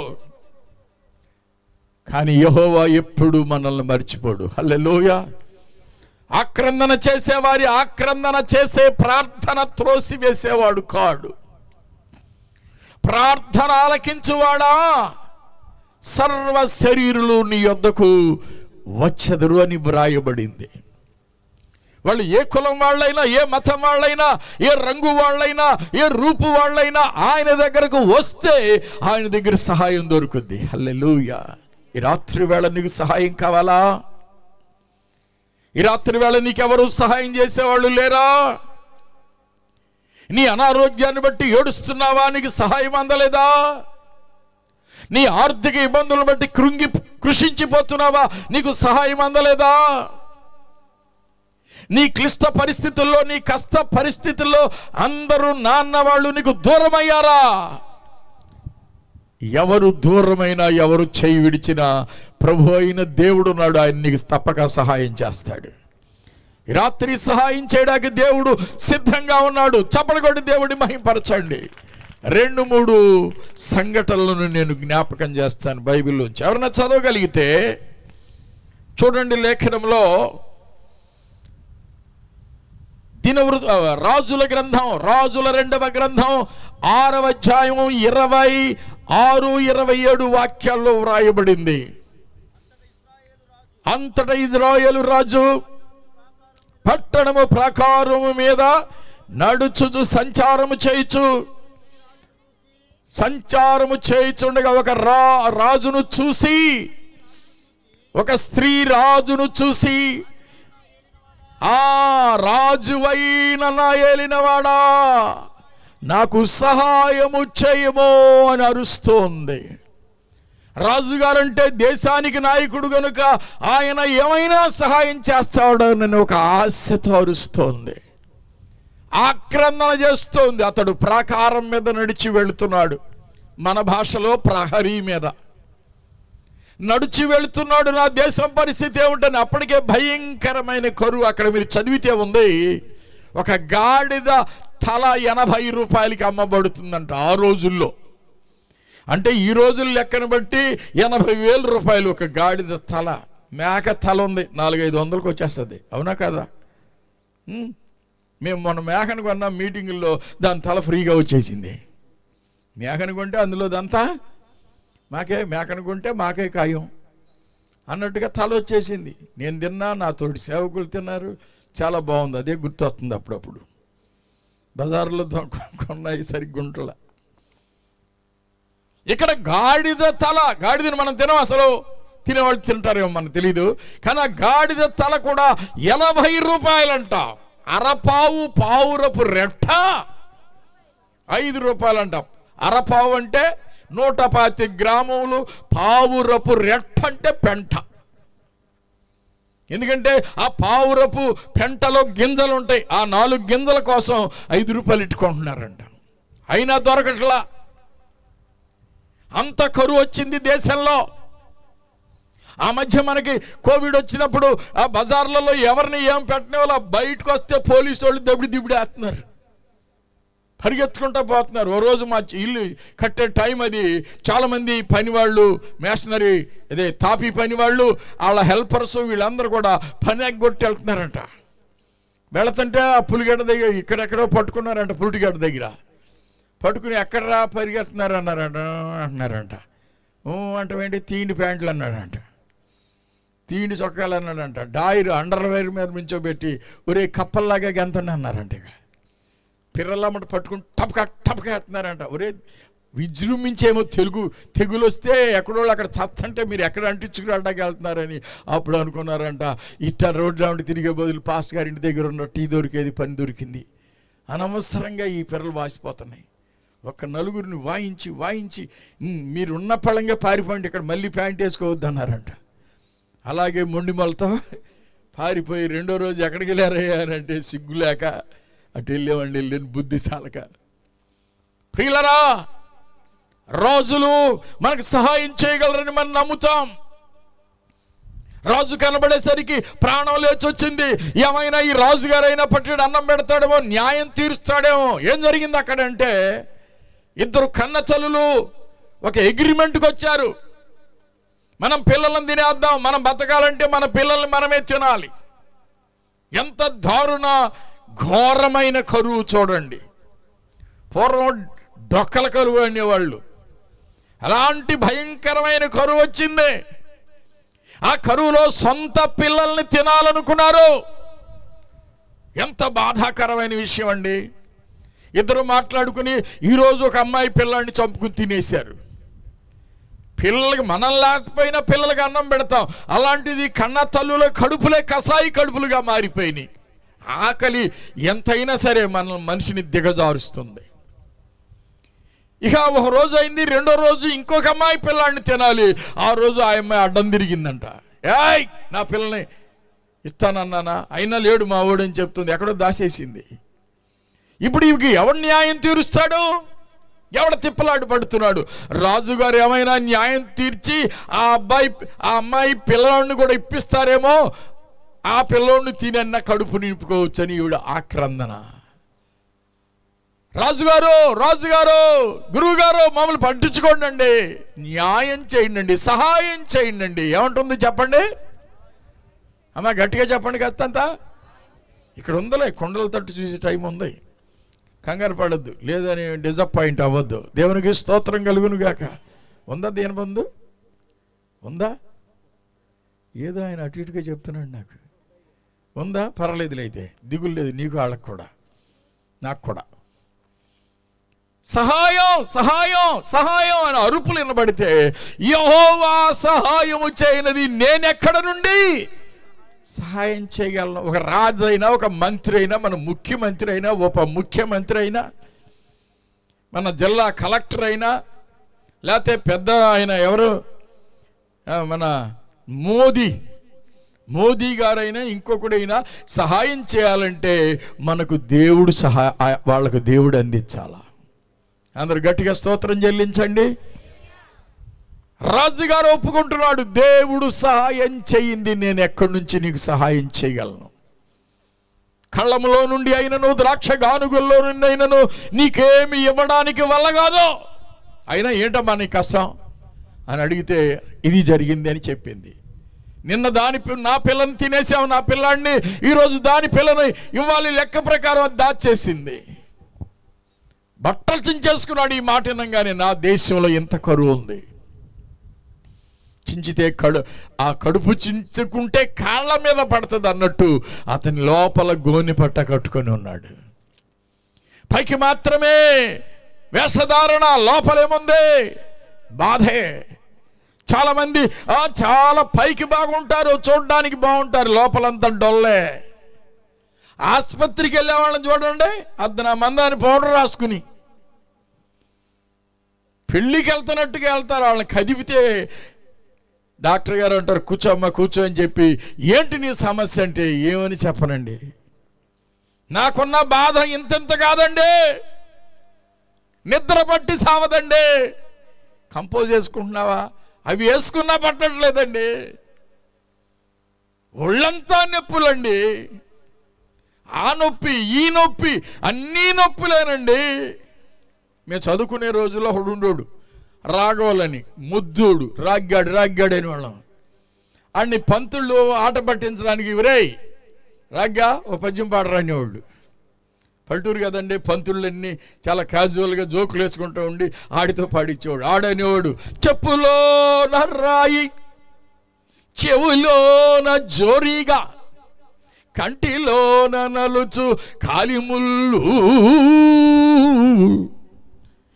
కానీ యెహోవా ఎప్పుడు మనల్ని మర్చిపోడు. హల్లెలూయా. ఆక్రందన చేసేవారి ఆక్రందన చేసే ప్రార్థన త్రోసి వేసేవాడు కాడు. ప్రార్థన ఆలకించువాడా, సర్వ శరీరులు నీ యొద్దకు వచ్చెదరు అని వ్రాయబడింది. వాళ్ళు ఏ కులం వాళ్ళైనా, ఏ మతం వాళ్ళైనా, ఏ రంగు వాళ్ళైనా, ఏ రూపు వాళ్ళైనా ఆయన దగ్గరకు వస్తే ఆయన దగ్గర సహాయం దొరుకుద్ది. హల్లెలూయా. ఈ రాత్రి వేళ నీకు సహాయం కావాలా? ఈ రాత్రి వేళ నీకెవరు సహాయం చేసేవాళ్ళు లేరా? నీ అనారోగ్యాన్ని బట్టి ఏడుస్తున్నావా? నీకు సహాయం అందలేదా? నీ ఆర్థిక ఇబ్బందులను బట్టి కృషించిపోతున్నావా? నీకు సహాయం అందలేదా? నీ క్లిష్ట పరిస్థితుల్లో, నీ కష్ట పరిస్థితుల్లో అందరూ నాన్న వాళ్ళు నీకు దూరమయ్యారా? ఎవరు దూరమైనా, ఎవరు చేయి విడిచినా ప్రభు అయిన దేవుడు నాడు, ఆయన నీకు తప్పక సహాయం చేస్తాడు. రాత్రి సహాయం చేయడానికి దేవుడు సిద్ధంగా ఉన్నాడు. చప్పట్లు కొట్టి దేవుడిని మహిమపరచండి. 2-3 సంఘటనలను నేను జ్ఞాపకం చేస్తాను బైబిల్లోంచి. ఎవరైనా చదవగలిగితే చూడండి. లేఖనంలో రాజుల గ్రంథం, రాజుల 2వ గ్రంథం 6వ అధ్యాయం 26-27 వాక్యాల్లో వ్రాయబడింది. అంతటా ఇజ్రాయేలు రాజు పట్టణము ప్రాకారము మీద నడుచుచు సంచారము చేయుచుండగా ఒక రాజును చూసి, ఒక స్త్రీ రాజును చూసి, ఆ రాజువైన నా ఏలినవాడా, నాకు సహాయము చేయము అని అరుస్తోంది. రాజుగారంటే దేశానికి నాయకుడు గనుక ఆయన ఏమైనా సహాయం చేస్తాడని ఒక ఆశతో అరుస్తోంది, ఆక్రందన చేస్తోంది. అతడు ప్రాకారం మీద నడిచి వెళుతున్నాడు. మన భాషలో ప్రహరీ మీద నడిచి వెళుతున్నాడు. నా దేశం పరిస్థితి ఏమిటని అప్పటికే భయంకరమైన కరువు. అక్కడ మీరు చదివితే ఉంది, ఒక గాడిద తల 80 రూపాయలకి అమ్మబడుతుందంట ఆ రోజుల్లో. అంటే ఈ రోజుల లెక్కను బట్టి 80,000 రూపాయలు ఒక గాడిద తల. మేక తల ఉంది, 400-500కి వచ్చేస్తుంది. అవునా కదా? మేము మొన్న మేకను కొన్న మీటింగుల్లో దాని తల ఫ్రీగా వచ్చేసింది. మేకను కొంటే అందులో దంతా మేకను కొంటే మాకే ఖాయం. అన్నట్టుగా తల వచ్చేసింది. నేను తిన్నా, నా తోటి సేవకులు తిన్నారు, చాలా బాగుంది. అదే గుర్తొస్తుంది అప్పుడప్పుడు. బజార్లో కొన్నాయి సరిగ్గుంటల. ఇక్కడ గాడిద తల, గాడిదని మనం తినం, అసలు తినేవాళ్ళు తింటారేమో మనకు తెలీదు, కానీ ఆ గాడిద తల కూడా 80 రూపాయలంట. అరపావు పావురపు రెట్ట 5 రూపాయలంట. అరపావు అంటే 110 గ్రాములు, పావురపు రెట్ట అంటే పెంట. ఎందుకంటే ఆ పావురపు పెంటలో గింజలు ఉంటాయి, ఆ 4 గింజల కోసం 5 రూపాయలు ఇట్టుకుంటున్నారంట. అయినా దొరకట్లా. అంత కరువు వచ్చింది దేశంలో. ఆ మధ్య మనకి కోవిడ్ వచ్చినప్పుడు ఆ బజార్లలో ఎవరిని ఏం పెట్టిన వాళ్ళ బయటకు వస్తే పోలీసు వాళ్ళు దబిడి వేస్తున్నారు, పరిగెత్తుకుంటూ పోతున్నారు. ఓ రోజు మా ఇల్లు కట్టే టైం అది, చాలామంది పనివాళ్ళు, మేషనరీ అదే తాపీ పనివాళ్ళు, వాళ్ళ హెల్పర్స్ వీళ్ళందరూ కూడా పని ఎగ్గొట్టి వెళ్తున్నారంట. వెళుతుంటే ఆ పులిగడ్డ దగ్గర ఇక్కడెక్కడో పట్టుకున్నారంట, పులిగడ్డ దగ్గర పట్టుకుని ఎక్కడరా పరిగెడుతున్నారు అంటున్నారంట. అంటే ఏంటి తిండి ప్యాంట్లు అన్నాడంట, తిండి చొక్కాలు అన్నాడంట, డాయిర్ అండర్వేర్ మీద నుంచోబెట్టి ఒరే కప్పల్లాగా గెంతండి అన్నారంట. ఇక పిర్రలమ్మట పట్టుకుని టపక ఎత్తున్నారంట. ఒరే విజృంభించేమో తెగులు వస్తే ఎక్కడో అక్కడ చచ్చంటే మీరు ఎక్కడ అంటించుకురావడానికి వెళ్తున్నారని అప్పుడు అనుకున్నారంట. ఇట్లా రోడ్డు రౌండ్ తిరిగే బదులు పాస్ట్ గారి ఇంటి దగ్గర ఉన్న టీ దొరికేది, పని దొరికింది. అనవసరంగా ఈ పిర్రలు వాసిపోతున్నాయి. ఒక నలుగురిని వాయించి మీరున్న పళంగా పారిపోండి, ఇక్కడ మళ్ళీ ప్యాంట్ వేసుకోవద్దు అన్నారంట. అలాగే మొండిమలతో పారిపోయి 2వ రోజు ఎక్కడికి వెళ్ళారయ్యా అని అంటే సిగ్గులేక అటు వెళ్ళని బుద్ధి చాలక. ప్రియులరా, రాజులు మనకు సహాయం చేయగలరని మనం నమ్ముతాం. రాజు కనబడేసరికి ప్రాణం లేచి వచ్చింది. ఏమైనా ఈ రాజుగారైనా పట్టి అన్నం పెడతాడేమో, న్యాయం తీరుస్తాడేమో. ఏం జరిగింది అక్కడంటే, 2 కన్న తల్లులు ఒక అగ్రిమెంట్కి వచ్చారు. మనం పిల్లలను తినేద్దాం, మనం బతకాలంటే మన పిల్లల్ని మనమే తినాలి. ఎంత దారుణ ఘోరమైన కరువు చూడండి. పూర్వం డొక్కల కరువు అనేవాళ్ళు, అలాంటి భయంకరమైన కరువు వచ్చింది. ఆ కరువులో సొంత పిల్లల్ని తినాలనుకున్నారు. ఎంత బాధాకరమైన విషయం అండి. 2 మాట్లాడుకుని ఈరోజు ఒక అమ్మాయి పిల్లాడిని చంపుకుని తినేశారు. పిల్లలకి మనం లేకపోయినా పిల్లలకి అన్నం పెడతాం, అలాంటిది కన్న తల్లుల కడుపులే కసాయి కడుపులుగా మారిపోయినాయి. ఆకలి ఎంతైనా సరే మనిషిని దిగజారుస్తుంది. ఇక ఒక రోజు అయింది, 2వ రోజు ఇంకొక అమ్మాయి పిల్లాడిని తినాలి. ఆ రోజు ఆ అమ్మాయి అడ్డం తిరిగిందంట. ఏయ్, నా పిల్లని ఇస్తానన్నానా, అయినా లేడు మా వాడు అని చెప్తుంది. ఎక్కడో దాచేసింది. ఇప్పుడు ఇవి ఎవడు న్యాయం తీరుస్తాడు? ఎవడ తిప్పలాడు పడుతున్నాడు? రాజుగారు ఏమైనా న్యాయం తీర్చి ఆ అమ్మాయి పిల్లోడిని కూడా ఇప్పిస్తారేమో, ఆ పిల్లోడిని తినన్న కడుపు నింపుకోవచ్చని ఈవిడ ఆక్రందన. రాజుగారు గురువుగారు మమ్మల్ని పట్టించుకోండి, న్యాయం చేయండి, సహాయం చేయండి. ఏమంటుంది చెప్పండి అమ్మా, గట్టిగా చెప్పండి. కత్తంతా ఇక్కడ ఉందలే, కొండల తట్టు చూసే టైం ఉంది, కంగారు పడద్దు, లేదని డిసప్పాయింట్ అవ్వద్దు. దేవునికి స్తోత్రం కలుగును గాక. ఉందా దేని బంధు? ఉందా? ఏదో ఆయన అటు ఇటుగా చెప్తున్నాడు నాకు. ఉందా? పర్వాలేదులే, అయితే దిగులు లేదు నీకు, వాళ్ళకు కూడా, నాకు కూడా. సహాయం సహాయం సహాయం అని అరుపులు వినబడితే, యెహోవా సహాయము చేయనది నేనెక్కడ నుండి సహాయం చేయగలను? ఒక రాజు అయినా, ఒక మంత్రి అయినా, మన ముఖ్యమంత్రి అయినా, ఉప ముఖ్యమంత్రి అయినా, మన జిల్లా కలెక్టర్ అయినా, లేకపోతే పెద్ద ఆయన ఎవరు, మన మోదీ గారైనా, ఇంకొకడైనా సహాయం చేయాలంటే మనకు దేవుడు వాళ్ళకు దేవుడు అందించాలా. అందరు గట్టిగా స్తోత్రం చెల్లించండి. రాజుగారు ఒప్పుకుంటున్నాడు, దేవుడు సహాయం చేయింది, నేను ఎక్కడి నుంచి నీకు సహాయం చేయగలను? కళ్ళములో నుండి అయినను, ద్రాక్ష గానుగుల్లో నుండి అయినను నీకేమి ఇవ్వడానికి వల్ల కాదు. అయినా ఏంటమ్మా నీ కష్టం అని అడిగితే, ఇది జరిగింది అని చెప్పింది. నిన్న నా పిల్లని తినేసావు, నా పిల్లాడిని, ఈరోజు దాని పిల్లని ఇవ్వాలి లెక్క ప్రకారం అది దాచేసింది. బట్టలు చించేసుకున్నాడు ఈ మాట వినంగానే. నా దేశంలో ఎంత కరువు ఉంది. చించితే ఆ కడుపు చించుకుంటే కాళ్ళ మీద పడుతుంది అన్నట్టు అతని లోపల గోని పట్ట కట్టుకొని ఉన్నాడు. పైకి మాత్రమే వేషధారణ, లోపలేముంది? బాధే. చాలామంది చాలా పైకి బాగుంటారు, చూడడానికి బాగుంటారు, లోపలంతా డొల్లే. ఆసుపత్రికి వెళ్ళే వాళ్ళని చూడండి, అద్దన మందాని పౌడర్ రాసుకుని పెళ్ళికి వెళ్తున్నట్టుగా వెళ్తారు. వాళ్ళని కదిపితే డాక్టర్ గారు అంటారు కూర్చోమ్మా కూర్చో అని చెప్పి, ఏంటి నీ సమస్య అంటే ఏమని చెప్పనండి, నాకున్న బాధ ఇంతెంత కాదండి, నిద్ర పట్టి సావదండి. కంపోజ్ చేసుకుంటున్నావా? అవి వేసుకున్నా పట్టట్లేదండి, ఒళ్ళంతా నొప్పులండి, ఆ నొప్పి ఈ నొప్పి అన్నీ నొప్పులేనండి. మేము చదువుకునే రోజుల్లో ఉండోడు రాఘవులని, ముద్దుడు, రాగ్గాడు అని వాళ్ళం. అన్ని పంతుళ్ళు ఆట పట్టించడానికి ఇవరేయ్ రాగ్గా ఓ పద్యం పాడరాని వాళ్ళు. పల్లెటూరు కదండి, పంతుళ్ళన్నీ చాలా క్యాజువల్గా జోకులు వేసుకుంటూ ఉండి ఆడితో పాడించేవాడు. ఆడనేవాడు చెప్పులోన రాయి, చెవులోన జోరీగా, కంటిలోన నలుచు కాలిముళ్ళు,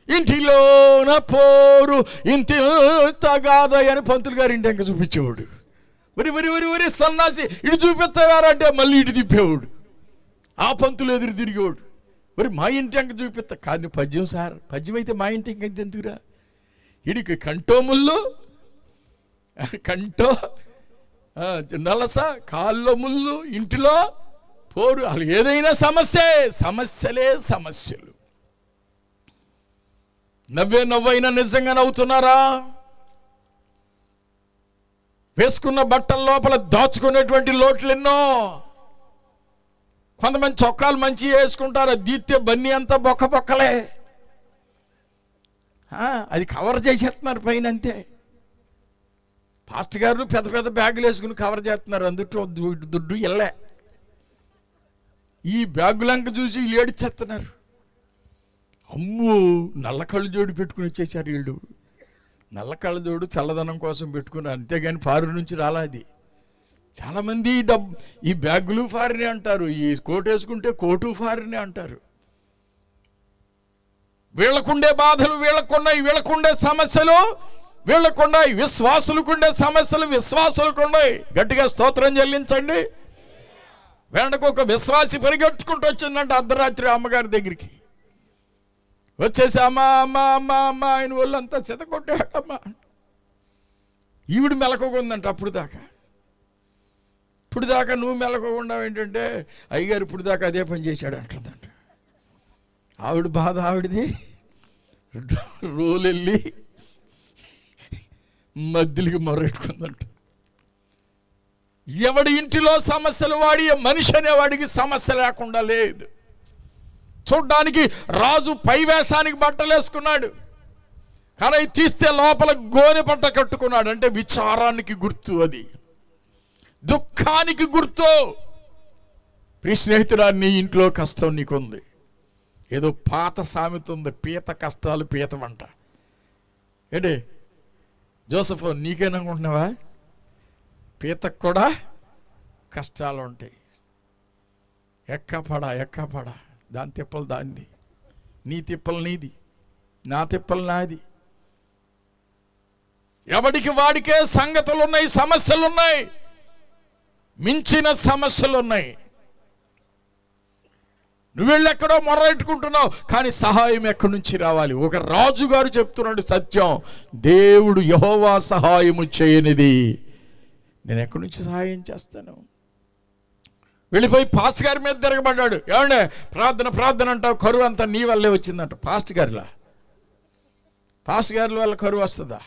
ఇంటిలోన పోరు ఇంతిగాదయని పంతులు గారు ఇంటి ఇంకా చూపించేవాడు. వరి సన్నాసి ఇటు చూపిస్తావారంటే మళ్ళీ ఇటు తిప్పేవాడు. ఆ పంతులు ఎదురు తిరిగేవాడు. మరి మా ఇంటి అంక చూపిస్తా కానీ పద్యం సార్, పద్యం అయితే మా ఇంటి ఇంక ఎందుకురా, ఇడికి కంటో ముళ్ళు, కంటో నలస, కాళ్ళలో ముళ్ళు, ఇంటిలో పోరు, అసలు ఏదైనా సమస్యలే సమస్యలు. నవ్వైనా నిజంగా నవ్వుతున్నారా? వేసుకున్న బట్టల లోపల దాచుకునేటువంటి లోట్లు ఎన్నో. కొంతమంది చొక్కాలు మంచి వేసుకుంటారు, దీత్తే బన్నీ అంతా బొక్కలే, అది కవర్ చేసేస్తున్నారు పైన అంతే. పాస్టర్ గారు పెద్ద పెద్ద బ్యాగులు వేసుకుని కవర్ చేస్తున్నారు, అందుట్లో దుడ్డు ఎల్లే. ఈ బ్యాగులంక చూసి వీళ్ళు ఏడిచేస్తున్నారు. అమ్మో, నల్ల కళ్ళు జోడు పెట్టుకుని వచ్చేసారు వీళ్ళు. నల్ల కళ్ళ జోడు చల్లదనం కోసం పెట్టుకున్నారు, అంతేగాని ఫారిన్ నుంచి రాలాది. చాలామంది ఈ బ్యాగులు ఫారినే అంటారు, ఈ కోటు వేసుకుంటే కోటు ఫారినే అంటారు. వీళ్ళకుండే బాధలు వీళ్ళకున్నాయి, వీళ్ళకుండే సమస్యలు వీళ్ళకున్నాయి, విశ్వాసులకుండే సమస్యలు విశ్వాసులకున్నాయి. గట్టిగా స్తోత్రం చెల్లించండి. వేళకు ఒక విశ్వాసి పరిగెట్టుకుంటూ వచ్చిందంట అర్ధరాత్రి అమ్మగారి దగ్గరికి. వచ్చేసి అమ్మ ఆయన వాళ్ళంతా చెతకొట్టాడమ్మా. ఈవిడ మెలకొందంట. అప్పుడు దాకా నువ్వు మెలకోకుండా ఏంటంటే అయ్యగారు ఇప్పుడు దాకా అదే పని చేశాడు అంటుందంట. ఆవిడ బాధ ఆవిడది. రోలెళ్ళి మధ్యలోకి మొరెట్టుకుందంట. ఎవడి ఇంటిలో సమస్యలు వాడి మనిషి అనేవాడికి సమస్య లేకుండా లేదు. చూడ్డానికి రాజు పై వేషానికి బట్టలు వేసుకున్నాడు, కానీ తీస్తే లోపల గోనె పట్ట కట్టుకున్నాడు. అంటే విచారానికి గుర్తు, అది దుఃఖానికి గుర్తు. ప్రియ స్నేహితుడా, నీ ఇంట్లో కష్టం నీకుంది. ఏదో పాత సామెత ఉంది, పీత కష్టాలు పీతమంట. ఏంటి జోసఫ్, నీకేననుకుంటున్నావా? పీతకు కూడా కష్టాలు ఉంటాయి. ఎక్కపడా దాని తిప్పలు దాన్ని, నీ తిప్పలు నీది, నా తిప్పలు నాది. ఎవడికి వాడికే సంగతులు ఉన్నాయి, సమస్యలు ఉన్నాయి, మించిన సమస్యలు ఉన్నాయి. నువ్వు వెళ్ళెక్కడో మొర్రెట్టుకుంటున్నావు, కానీ సహాయం ఎక్కడి నుంచి రావాలి? ఒక రాజుగారు చెప్తున్నాడు సత్యం, దేవుడు యెహోవా సహాయము చేయనిది నేను ఎక్కడి నుంచి సహాయం చేస్తాను? వెళ్ళిపోయి పాస్ గారి మీద తిరగబడ్డాడు. ఏమండే ప్రార్థన అంటావు, కరువు అంతా నీ వల్లే వచ్చిందంట. పాస్ట్ గారి వల్ల కరువు వస్తుందా?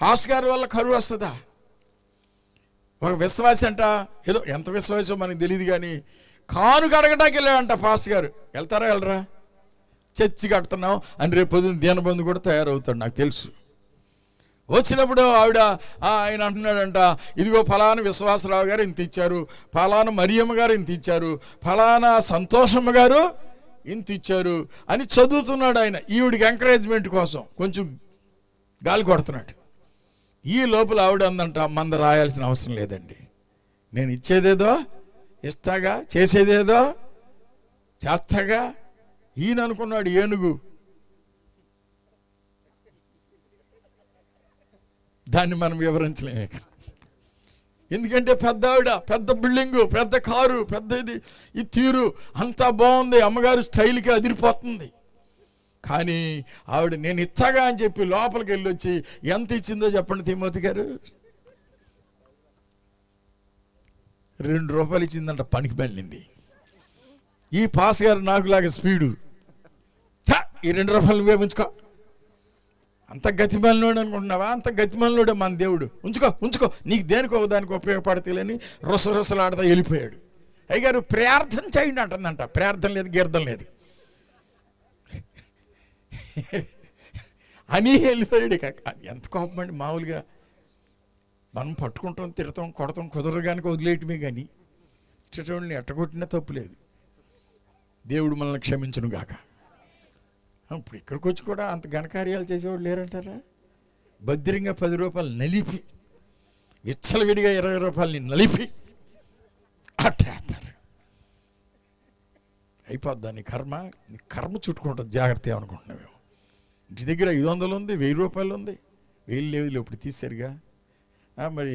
పాస్ట్ గారి వల్ల కరువు వస్తుందా? ఒక విశ్వాసి అంట, ఏదో ఎంత విశ్వాసో మనకు తెలియదు కానీ కాను కడగటానికి వెళ్ళాడంట పాస్ట్ గారు. వెళ్తారా వెళ్ళరా? చర్చి కడుతున్నాం అని రేపు పొద్దున్న దీనబంధు కూడా తయారవుతాడు, నాకు తెలుసు. వచ్చినప్పుడు ఆయన అంటున్నాడంట, ఇదిగో ఫలానా విశ్వాసరావు గారు ఇంత ఇచ్చారు, ఫలానా మరియమ్మ గారు ఇంత ఇచ్చారు, ఫలానా సంతోషమ్మ గారు ఇంత ఇచ్చారు అని చదువుతున్నాడు ఆయన. ఈవిడికి ఎంకరేజ్మెంట్ కోసం కొంచెం గాలి కొడుతున్నాడు. ఈ లోపల ఆవిడ అందంట, మంద రాయాల్సిన అవసరం లేదండి, నేను ఇచ్చేదేదో ఇస్తాగా, చేసేదేదో చేస్తాగా. ఈయన అనుకున్నాడు ఏనుగు, దాన్ని మనం వివరించలేము. ఎందుకంటే పెద్ద ఆవిడ, పెద్ద బిల్డింగు, పెద్ద కారు, పెద్ద ఇది, ఈ తీరు అంతా బాగుంది, అమ్మగారు స్టైల్కి అదిరిపోతుంది. కానీ ఆవిడ నేను ఇస్తాగా అని చెప్పి లోపలికి వెళ్ళి వచ్చి ఎంత ఇచ్చిందో చెప్పండి తిమోతి గారు? 2 రూపాయలు ఇచ్చిందంట, పనికి వెళ్ళింది. ఈ పాస్ గారు నాకులాగా స్పీడు, ఈ 2 రూపాయలు నువ్వే ఉంచుకో. అంత గతిమాలినోడు అనుకుంటున్నావా? అంత గతిమాలినోడే మన దేవుడు. ఉంచుకో ఉంచుకో, నీకు దేనికి ఒకదానికి ఉపయోగపడతలేని రొసరొసలాడుతా వెళ్ళిపోయాడు. అయ్యగారు ప్రార్థన చేయండి అంటుందంట, ప్రార్థన లేదు, గీర్థం లేదు అని వెళ్ళిపోయాడు. ఎంత కోపం అండి! మామూలుగా మనం పట్టుకుంటాం, తిడతాం, కొడతాం, కుదరదు కానీ వదిలేయటమే. కానీ చిట్టోళ్ళని ఎట్టగొట్టినా తప్పు లేదు. దేవుడు మనల్ని క్షమించును గాక. ఇప్పుడు ఇక్కడికి వచ్చి కూడా అంత ఘనకార్యాలు చేసేవాడు లేరంటారా? భద్రంగా 10 రూపాయలు నలిపి, విచ్చలవిడిగా 20 రూపాయలని నలిపి అట్టేస్తారు. అయిపోద్దా నీ కర్మ చుట్టుకుంటుంది, జాగ్రత్త అనుకుంటున్నావు. ఇంటి దగ్గర 500 ఉంది, 1000 రూపాయలు ఉంది, 1000 లేవులు ఇప్పుడు తీసారుగా. మరి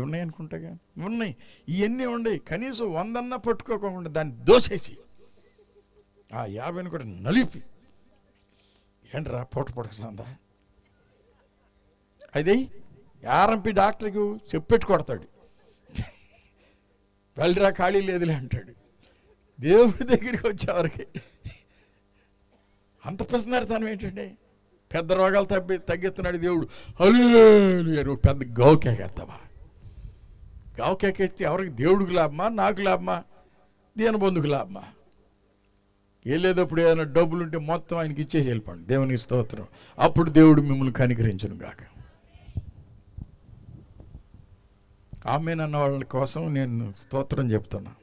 ఉన్నాయనుకుంటాగా, ఉన్నాయి. ఇవన్నీ ఉన్నాయి. కనీసం 100 పట్టుకోకుండా దాన్ని దోసేసి ఆ 50 కూడా నలిపి, ఏంట్రా పొడక సందా అది ఆర్ఎంపీ డాక్టర్కి చెప్పెట్టు కొడతాడు, వెళ్ళరా ఖాళీ లేదులే అంటాడు. దేవుడి దగ్గరికి వచ్చేవారికి అంత ప్రశ్నార్థం ఏంటండి? పెద్ద రోగాలు తగ్గిస్తున్నాడు దేవుడు. హలో పెద్ద గావుకేకేస్తావా? గావుకేకేస్తే ఎవరికి? దేవుడికి లాభమా, నాకు లాభమా, దీనబంధుకు లాభమా? వెళ్ళేటప్పుడు ఏదైనా డబ్బులు ఉంటే మొత్తం ఆయనకి ఇచ్చేసి వెళ్ళిపోండి. దేవునికి స్తోత్రం. అప్పుడు దేవుడు మిమ్మల్ని కనికరించును గాక. ఆమేనన్న వాళ్ళ కోసం నేను స్తోత్రం చెప్తున్నా.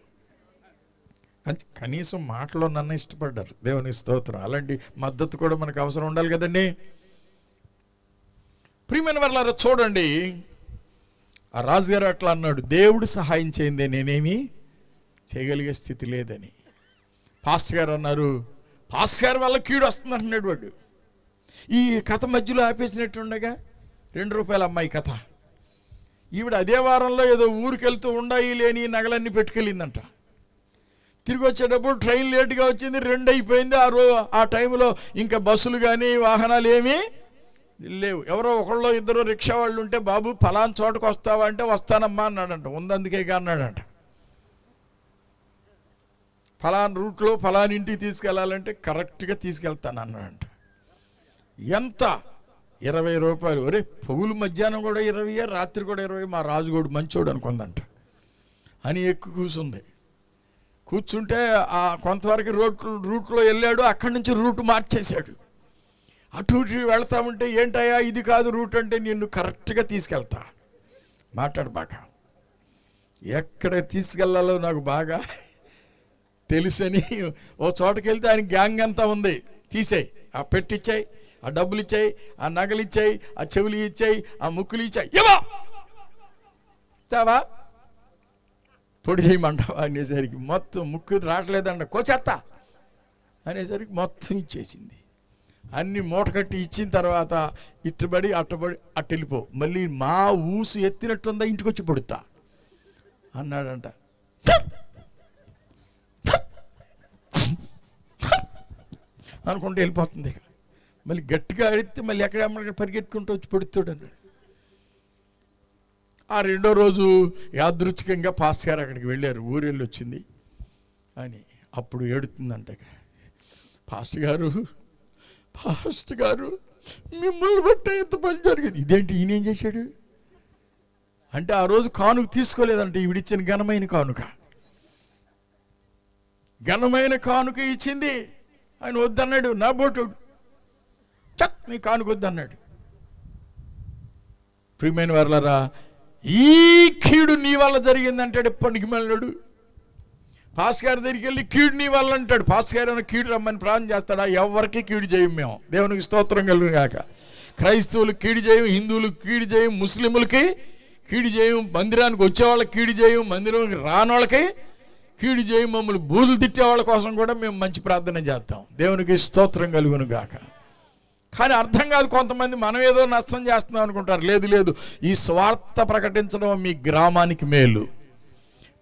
కనీసం మాటలో నన్ను ఇష్టపడ్డారు, దేవునికి స్తోత్రం. అలాంటి మద్దతు కూడా మనకు అవసరం ఉండాలి కదండి. ప్రియమైన వాళ్ళారా, చూడండి, ఆ రాజుగారు అట్లా అన్నాడు, దేవుడు సహాయం చేయందే నేనేమి చేయగలిగే స్థితి లేదని. పాస్టర్ గారు అన్నారు, పాస్టర్ గారు వల్ల కీడు వస్తుంది అంటున్నాడు వాడు. ఈ కథ మధ్యలో ఆపేసినట్టుండగా 2 రూపాయల అమ్మాయి కథ. ఈవిడ అదే వారంలో ఏదో ఊరికి వెళ్తూ ఉండాయి లేని నగలన్నీ పెట్టుకెళ్ళిందంట. తిరిగి వచ్చేటప్పుడు ట్రైన్ లేటుగా వచ్చింది, 2 అయిపోయింది. ఆ టైంలో ఇంకా బస్సులు కానీ వాహనాలు ఏమీ లేవు. ఎవరో ఒకళ్ళు ఇద్దరు రిక్షా వాళ్ళు ఉంటే, బాబు ఫలానా చోటకు వస్తావా అంటే వస్తానమ్మా అన్నాడంట. ఉందందుకే అన్నాడంట. ఫలానా రూట్లో ఫలానా ఇంటికి తీసుకెళ్ళాలంటే కరెక్ట్గా తీసుకెళ్తాను అన్నాడంట. ఎంత? 20 రూపాయలు. ఒరే పొగులు మధ్యాహ్నం కూడా 20, రాత్రి కూడా 20. మా రాజుగోడు మంచోడు అనుకుందంట అని కూర్చుంది. కూర్చుంటే కొంతవరకు రూట్లో వెళ్ళాడు, అక్కడి నుంచి రూట్ మార్చేశాడు. అటు ఇటు వెళ్తా ఉంటే, ఏంటయ్యా ఇది కాదు రూట్ అంటే, నిన్ను కరెక్ట్గా తీసుకెళ్తా, మాట్లాడు బాగా, ఎక్కడ తీసుకెళ్లాలో నాకు బాగా తెలుసని ఓ చోటకి వెళ్తే ఆయన గ్యాంగ్ అంతా ఉంది. తీసేయి, ఆ పెట్టిచ్చాయి, ఆ డబ్బులు ఇచ్చాయి, ఆ నగలు ఇచ్చాయి, ఆ చెవులు ఇచ్చాయి, ఆ ముక్కులు ఇచ్చాయి. ఏమో చావా పొడి చేయమంటావా అనేసరికి మొత్తం ముక్కు రావట్లేదంట, కోచేత్తా అనేసరికి మొత్తం ఇచ్చేసింది. అన్ని మూట కట్టి ఇచ్చిన తర్వాత ఇట్టుబడి అట్టబడి అట్టు వెళ్ళిపో, మళ్ళీ మా ఊసు ఎత్తినట్టుందా ఇంటికి వచ్చి పడుతా అన్నాడంట. అనుకుంటే వెళ్ళిపోతుంది. మళ్ళీ గట్టిగా అడిగితే మళ్ళీ ఎక్కడ పరిగెత్తుకుంటూ వచ్చి పడుతాడు అన్నాడు. ఆ 2వ రోజు యాదృచ్ఛికంగా పాస్ గారు అక్కడికి వెళ్ళారు, ఊరెళ్ళి వచ్చింది అని. అప్పుడు ఏడుతుందంట, పాస్టర్ గారు మిమ్మల్ని బట్టే ఎంత పని జరిగింది. ఇదేంటి ఈయనేం చేశాడు అంటే, ఆ రోజు కానుక తీసుకోలేదంటే ఈవిడిచ్చిన ఘనమైన కానుక ఇచ్చింది. ఆయన వద్దన్నాడు, నా బోటుడు చక్ నీ కానుక వద్దన్నాడు. ప్రియమైన వారలారా, ఈ కీడు నీ వల్ల జరిగిందంటాడు ఎప్పటికి మళ్ళాడు. పాస్ గారి దగ్గరికి వెళ్ళి కీడు నీ వల్ల అంటాడు. పాస్ గారు ఏమైనా కీడు రమ్మని ప్రార్థన చేస్తాడా? ఎవరికి కీడు చేయం మేము. దేవునికి స్తోత్రం కలుగును గాక. క్రైస్తవులకు కీడు చేయం, హిందువులకు కీడు చేయం, ముస్లింలకి కీడు చేయం, మందిరానికి వచ్చేవాళ్ళకి కీడు చేయం, మందిరానికి రాని వాళ్ళకి కీడు చేయం, మమ్మల్ని బూతులు తిట్టే వాళ్ళ కోసం కూడా మేము మంచి ప్రార్థన చేస్తాం. దేవునికి స్తోత్రం కలుగును గాక. కానీ అర్థం కాదు, కొంతమంది మనం ఏదో నష్టం చేస్తున్నాం అనుకుంటారు. లేదు లేదు, ఈ స్వార్థ ప్రకటించడం మీ గ్రామానికి మేలు.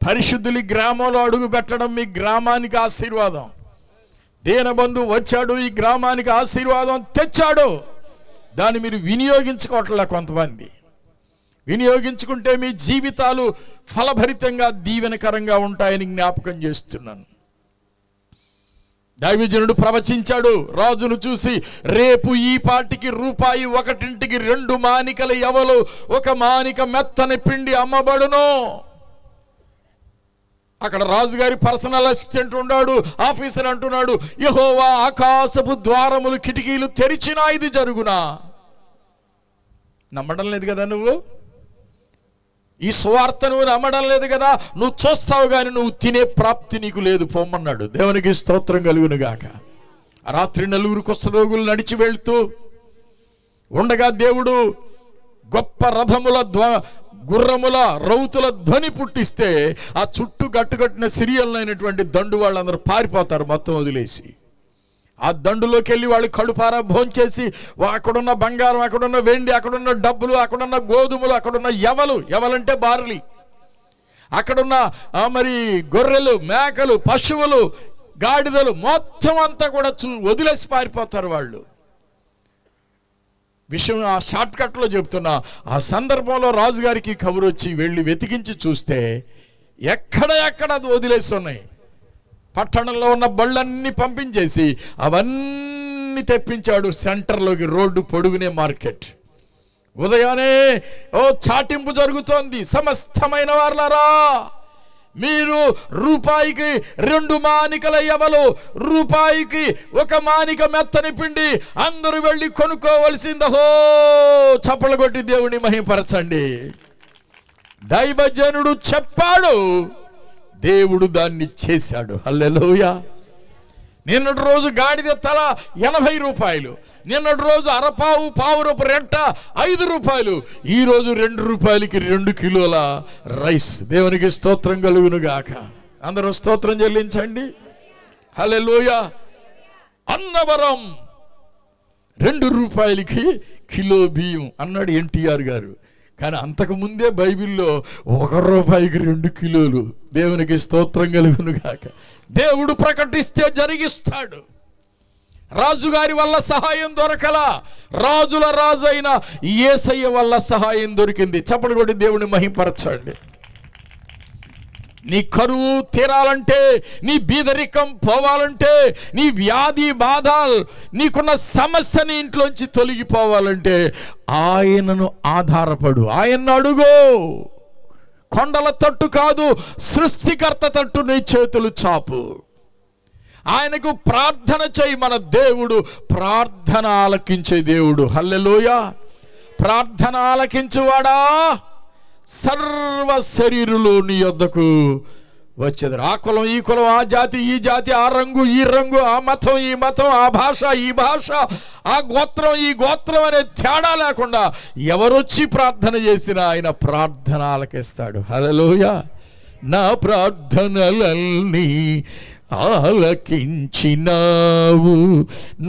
పరిశుద్ధులు గ్రామంలో అడుగు పెట్టడం మీ గ్రామానికి ఆశీర్వాదం. దీనబంధు వచ్చాడు, ఈ గ్రామానికి ఆశీర్వాదం తెచ్చాడు. దాన్ని మీరు వినియోగించుకోవట్లే. కొంతమంది వినియోగించుకుంటే మీ జీవితాలు ఫలభరితంగా దీవెనకరంగా ఉంటాయని జ్ఞాపకం చేస్తున్నాను. దైవజనుడు ప్రవచించాడు, రాజును చూసి, రేపు ఈ పాటికి రూపాయి 1ంటికి 2 మానికల ఎవలు, 1 మానిక మెత్తని పిండి అమ్మబడును. అక్కడ రాజుగారి పర్సనల్ అసిస్టెంట్ ఉన్నాడు, ఆఫీసర్ అంటున్నాడు, యెహోవా ఆకాశపు ద్వారములు కిటికీలు తెరిచినా ఇది జరుగునా? నమ్మడం లేదు కదా నువ్వు, ఈ సువార్త నువ్వు నమ్మడం లేదు కదా, నువ్వు చూస్తావు కానీ నువ్వు తినే ప్రాప్తి నీకు లేదు, పొమ్మన్నాడు. దేవునికి స్తోత్రం కలుగును గాక. రాత్రి 4 కుష్ఠరోగులు నడిచి వెళ్తూ ఉండగా దేవుడు గొప్ప రథముల గుర్రముల రౌతుల ధ్వని పుట్టిస్తే ఆ చుట్టూ గట్టుకట్టిన సిరియల్నైనటువంటి దండు వాళ్ళందరూ పారిపోతారు మొత్తం వదిలేసి. ఆ దండులోకి వెళ్ళి వాళ్ళు కడుపారా భోంచేసి, అక్కడున్న బంగారం, అక్కడున్న వెండి, అక్కడున్న డబ్బులు, అక్కడున్న గోధుమలు, అక్కడున్న ఎవలంటే బార్లీ, అక్కడున్న మరి గొర్రెలు, మేకలు, పశువులు, గాడిదలు మొత్తం అంతా కూడా వదిలేసి పారిపోతారు వాళ్ళు. విషయం ఆ షార్ట్ కట్లో చెప్తున్నా. ఆ సందర్భంలో రాజుగారికి కబురు వచ్చి వెళ్ళి వెతికించి చూస్తే ఎక్కడ అది వదిలేసి ఉన్నాయి. పట్టణంలో ఉన్న బళ్ళన్నీ పంపించేసి అవన్నీ తెప్పించాడు సెంటర్లోకి, రోడ్డు పొడుగునే మార్కెట్. ఉదయానే చాటింపు జరుగుతోంది. సమస్తమైన వారలారా, మీరు రూపాయికి 2 మానికల ఎవలు, రూపాయికి 1 మానిక మెత్తని పిండి అందరూ వెళ్ళి కొనుక్కోవలసిందహో. చప్పలు కొట్టి దేవుని మహిమపరచండి. దైవజనుడు చెప్పాడు, దేవుడు దాన్ని చేశాడు. హల్లెలూయా. నిన్నటి రోజు గాడిద తల 80 రూపాయలు, నిన్నటి రోజు పావురపు రెట్ట 5 రూపాయలు, ఈ రోజు 2 రూపాయలకి 2 కిలోల రైస్. దేవునికి స్తోత్రం కలుగును గాక. అందరూ స్తోత్రం చెల్లించండి. హల్లెలూయా. అన్నవరం 2 రూపాయలకి కిలో బియ్యం అన్నాడు ఎన్టీఆర్ గారు. కానీ అంతకుముందే బైబిల్లో 1 రూపాయికి 2 కిలోలు. దేవునికి స్తోత్రం కలుగును గాక. దేవుడు ప్రకటిస్తే జరిగిస్తాడు. రాజుగారి వల్ల సహాయం దొరకలా, రాజుల రాజు అయిన యేసయ్య వల్ల సహాయం దొరికింది. చప్పలు కొట్టి దేవుని మహిమపరచండి. నీ కరువు తీరాలంటే, నీ బీదరికం పోవాలంటే, నీ వ్యాధి బాధ, నీకున్న సమస్యని ఇంట్లోంచి తొలగిపోవాలంటే ఆయనను ఆధారపడు, ఆయన్ను అడుగు. కొండల తట్టు కాదు, సృష్టికర్త తట్టు నీ చేతులు చాపు. ఆయనకు ప్రార్థన చేయి. మన దేవుడు ప్రార్థన ఆలకించే దేవుడు. హల్లెలూయా. ప్రార్థన ఆలకించువాడా, సర్వ శరీరులు నీ యొద్దకు వచ్చేది. ఆ కులం ఈ కులం, ఆ జాతి ఈ జాతి, ఆ రంగు ఈ రంగు, ఆ మతం ఈ మతం, ఆ భాష ఈ భాష, ఆ గోత్రం ఈ గోత్రం అనే తేడా లేకుండా ఎవరొచ్చి ప్రార్థన చేసినా ఆయన ప్రార్థన ఆలకిస్తాడు. హల్లెలూయా. నా ప్రార్థనలన్నీ ఆలకించినావు,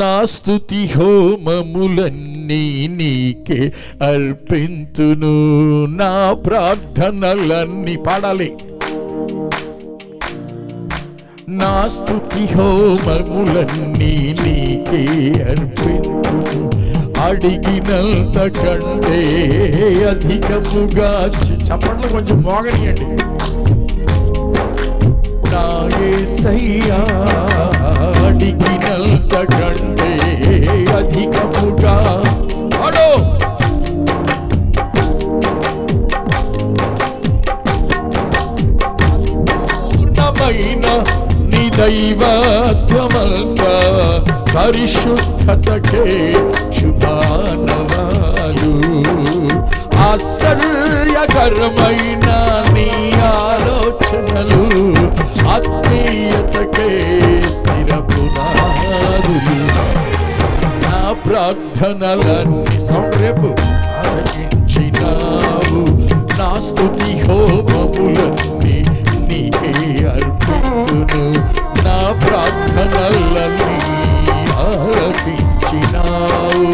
నా స్తుతి హోమములన్నీ నీకే అర్పింతును. నా ప్రార్థనలన్నీ పాడాలి. నా స్తుతి హోమములన్నీ నీకే అర్పింతును, అడిగినంత కంటే అధికముగా. చప్పట్లు కొంచెం మోగనియండి. నా యేసయ్యా అడిగినంత కంటే అధికముగా. అడో పూర్ణమైన నీ దైవత్వమంతా, పరిశుద్ధతకే శుభానవాలు. ఆశ్చర్యకరమైన నీ ఆలోచనలు, ఆత్మీయతకే స్థిర పునాదులు. నా ప్రార్థనలన్నీ రేపు ఆలకించినావు. నా స్తుతి హోమములన్నీ నీకే అర్పించును. నా ప్రార్థనలన్నీ ఆలకించినావు.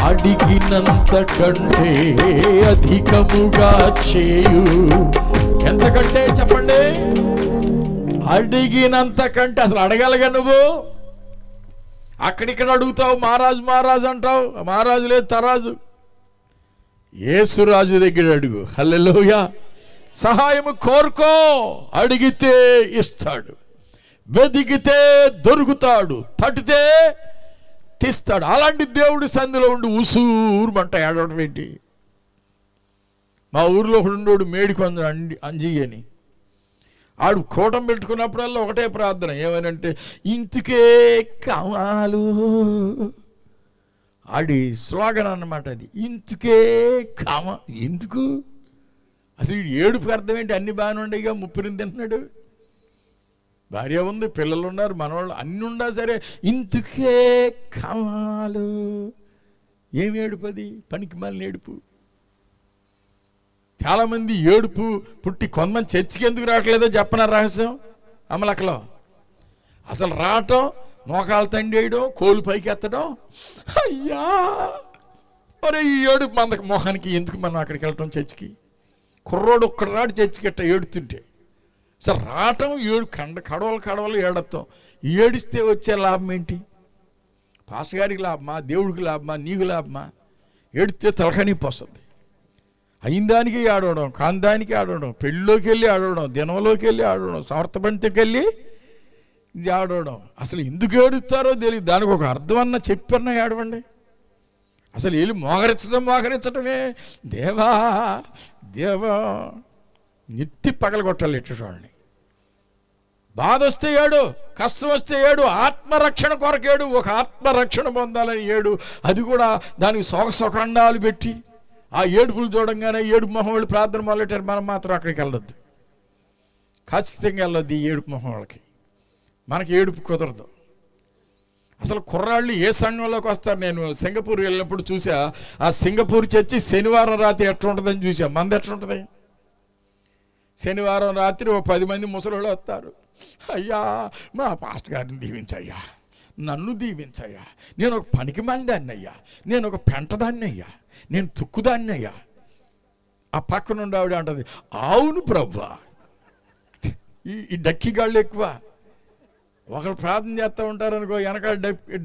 అడిగినంత కంటే అధికముగా చేయు. ఎంతకంటే చెప్పండి? అడిగినంత కంటే. అసలు అడగలగా నువ్వు? అక్కడిక్కడ అడుగుతావు, మహారాజు మహారాజు అంటావు. మహారాజు లేదు, తరాజు. యేసురాజు దగ్గర అడుగు. హల్లెలూయా. సహాయము కోరుకో, అడిగితే ఇస్తాడు, వెదిగితే దొరుకుతాడు, తట్టితే తీస్తాడు. అలాంటి దేవుడి సంధిలో ఉండి ఉసూరుమంట ఏడవడం ఏంటి? మా ఊరిలో ఒకడు ఉండోడు, మేడికొంద అంజయ్య అని. ఆడు కూటం పెట్టుకున్నప్పుడల్లా ఒకటే ప్రార్థన, ఏమనంటే ఇంతకే కావాలు. ఆడి స్లోగన్ అన్నమాట అది, ఇంతకే ఎందుకు? అసలు ఏడుపు అర్థం ఏంటి? అన్ని బాగానే ఉండేగా, ముప్పిరిని తింటున్నాడు, భార్య ఉంది, పిల్లలు ఉన్నారు, మనవాళ్ళు అన్నీ ఉన్నా సరే ఇంతకే కావాలు. ఏమి ఏడుపు అది? పనికి మాలిన ఏడుపు. చాలామంది ఏడుపు పుట్టి కొంతమంది చర్చికి ఎందుకు రావట్లేదో చెప్పనా రహస్యం? అమలకలో అసలు రావటం, మోకాలు తండి వేయడం, కోలు పైకి ఎత్తడం. అయ్యా మరి ఈ ఏడుపు మందకి మొహానికి ఎందుకు మనం అక్కడికి వెళ్ళటం? చర్చికి కుర్రోడు ఒక్కడు రాడు చర్చికి ఎట్ట ఏడుతుంటే. అసలు రావటం, కడవలు ఏడతాం. ఏడిస్తే వచ్చే లాభం ఏంటి? పాస్టర్ గారికి లాభమా? దేవుడికి లాభమా? నీకు లాభమా? ఏడితే తలకాని పోస్తుంది. అయిన దానికి ఆడవడం, కాని దానికి ఆడవడం, పెళ్ళిలోకి వెళ్ళి ఆడవడం, దినంలోకి వెళ్ళి ఆడవడం, సమర్థబంతికి వెళ్ళి ఇది ఆడవడం. అసలు ఎందుకు ఏడుస్తారో తెలియదు. దానికి ఒక అర్థం అన్న చెప్పన్నా ఏడవండి. అసలు వెళ్ళి మోకరించడమే. దేవా దేవా నెత్తి పగలగొట్టాలి ఎట్టేవాళ్ళని. బాధ వస్తే ఏడు, కష్టం వస్తే ఏడు, ఆత్మరక్షణ కొరకేడు, ఒక ఆత్మరక్షణ పొందాలని ఏడు. అది కూడా దానికి సుఖండాలు పెట్టి ఆ ఏడుపులు చూడంగానే ఏడుపు మొహం వాళ్ళు ప్రార్థన మొదలెట్టారు. మనం మాత్రం అక్కడికి వెళ్ళొద్దు, ఖచ్చితంగా వెళ్ళొద్దు ఈ ఏడుపు మొహం వాళ్ళకి. మనకి ఏడుపు కుదరదు. అసలు కుర్రాళ్ళు ఏ సంఘంలోకి వస్తారు? నేను సింగపూర్ వెళ్ళినప్పుడు చూసా. ఆ సింగపూర్ చర్చి శనివారం రాత్రి ఎట్లుంటుందని చూసా. మంది ఎట్లుంటుంది? శనివారం రాత్రి ఓ 10 మంది ముసలోళ్ళు వస్తారు. అయ్యా మా పాస్టర్ గారిని దీవించయ్యా, నన్ను దీవించయ్యా, నేను ఒక పనికి మందాన్ని అయ్యా, నేను ఒక పెంటదాన్ని అయ్యా, నేను తుక్కుదాన్ని అయ్యా. ఆ పక్క నుండి ఆవిడ అంటది, అవును ప్రభువా. ఈ డక్కిగాళ్ళు ఎక్కువ. ఒకరు ప్రార్థన చేస్తూ ఉంటారు అనుకో, వెనకాల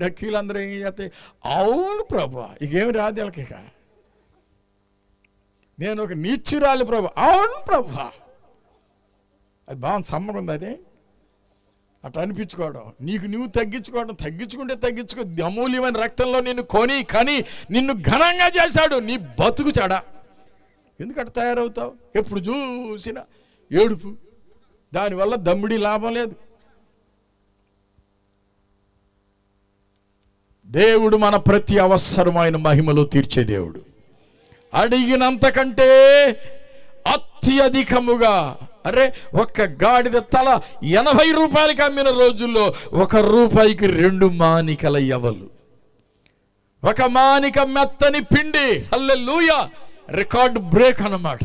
డక్కీలు అందరూ ఏం చేస్తాయి? అవును ప్రభువా. ఇకేమి రాదు వీళ్ళకి. ఇక నేను ఒక నీచురాలి ప్రభు. అవును ప్రభువా. అది బాగుంది, సమ్మగా ఉంది. అదే అట్లా అనిపించుకోవడం, నీకు నువ్వు తగ్గించుకోవడం. తగ్గించుకో. అమూల్యమైన రక్తంలో నిన్ను కని నిన్ను ఘనంగా చేశాడు. నీ బతుకు చెడ. ఎందుకంటే తయారవుతావు? ఎప్పుడు చూసినా ఏడుపు. దానివల్ల దమ్ముడి లాభం లేదు. దేవుడు మన ప్రతి అవసరమైన మహిమలో తీర్చే దేవుడు. అడిగినంతకంటే అత్యధికముగా. అరే ఒక్క గాడిద తల 80 రూపాయలకి అమ్మిన రోజుల్లో 1 రూపాయికి 2 మానికల యవలు, 1 మానిక మెత్తని పిండి. హల్లెలూయా. రికార్డు బ్రేక్ అన్నమాట.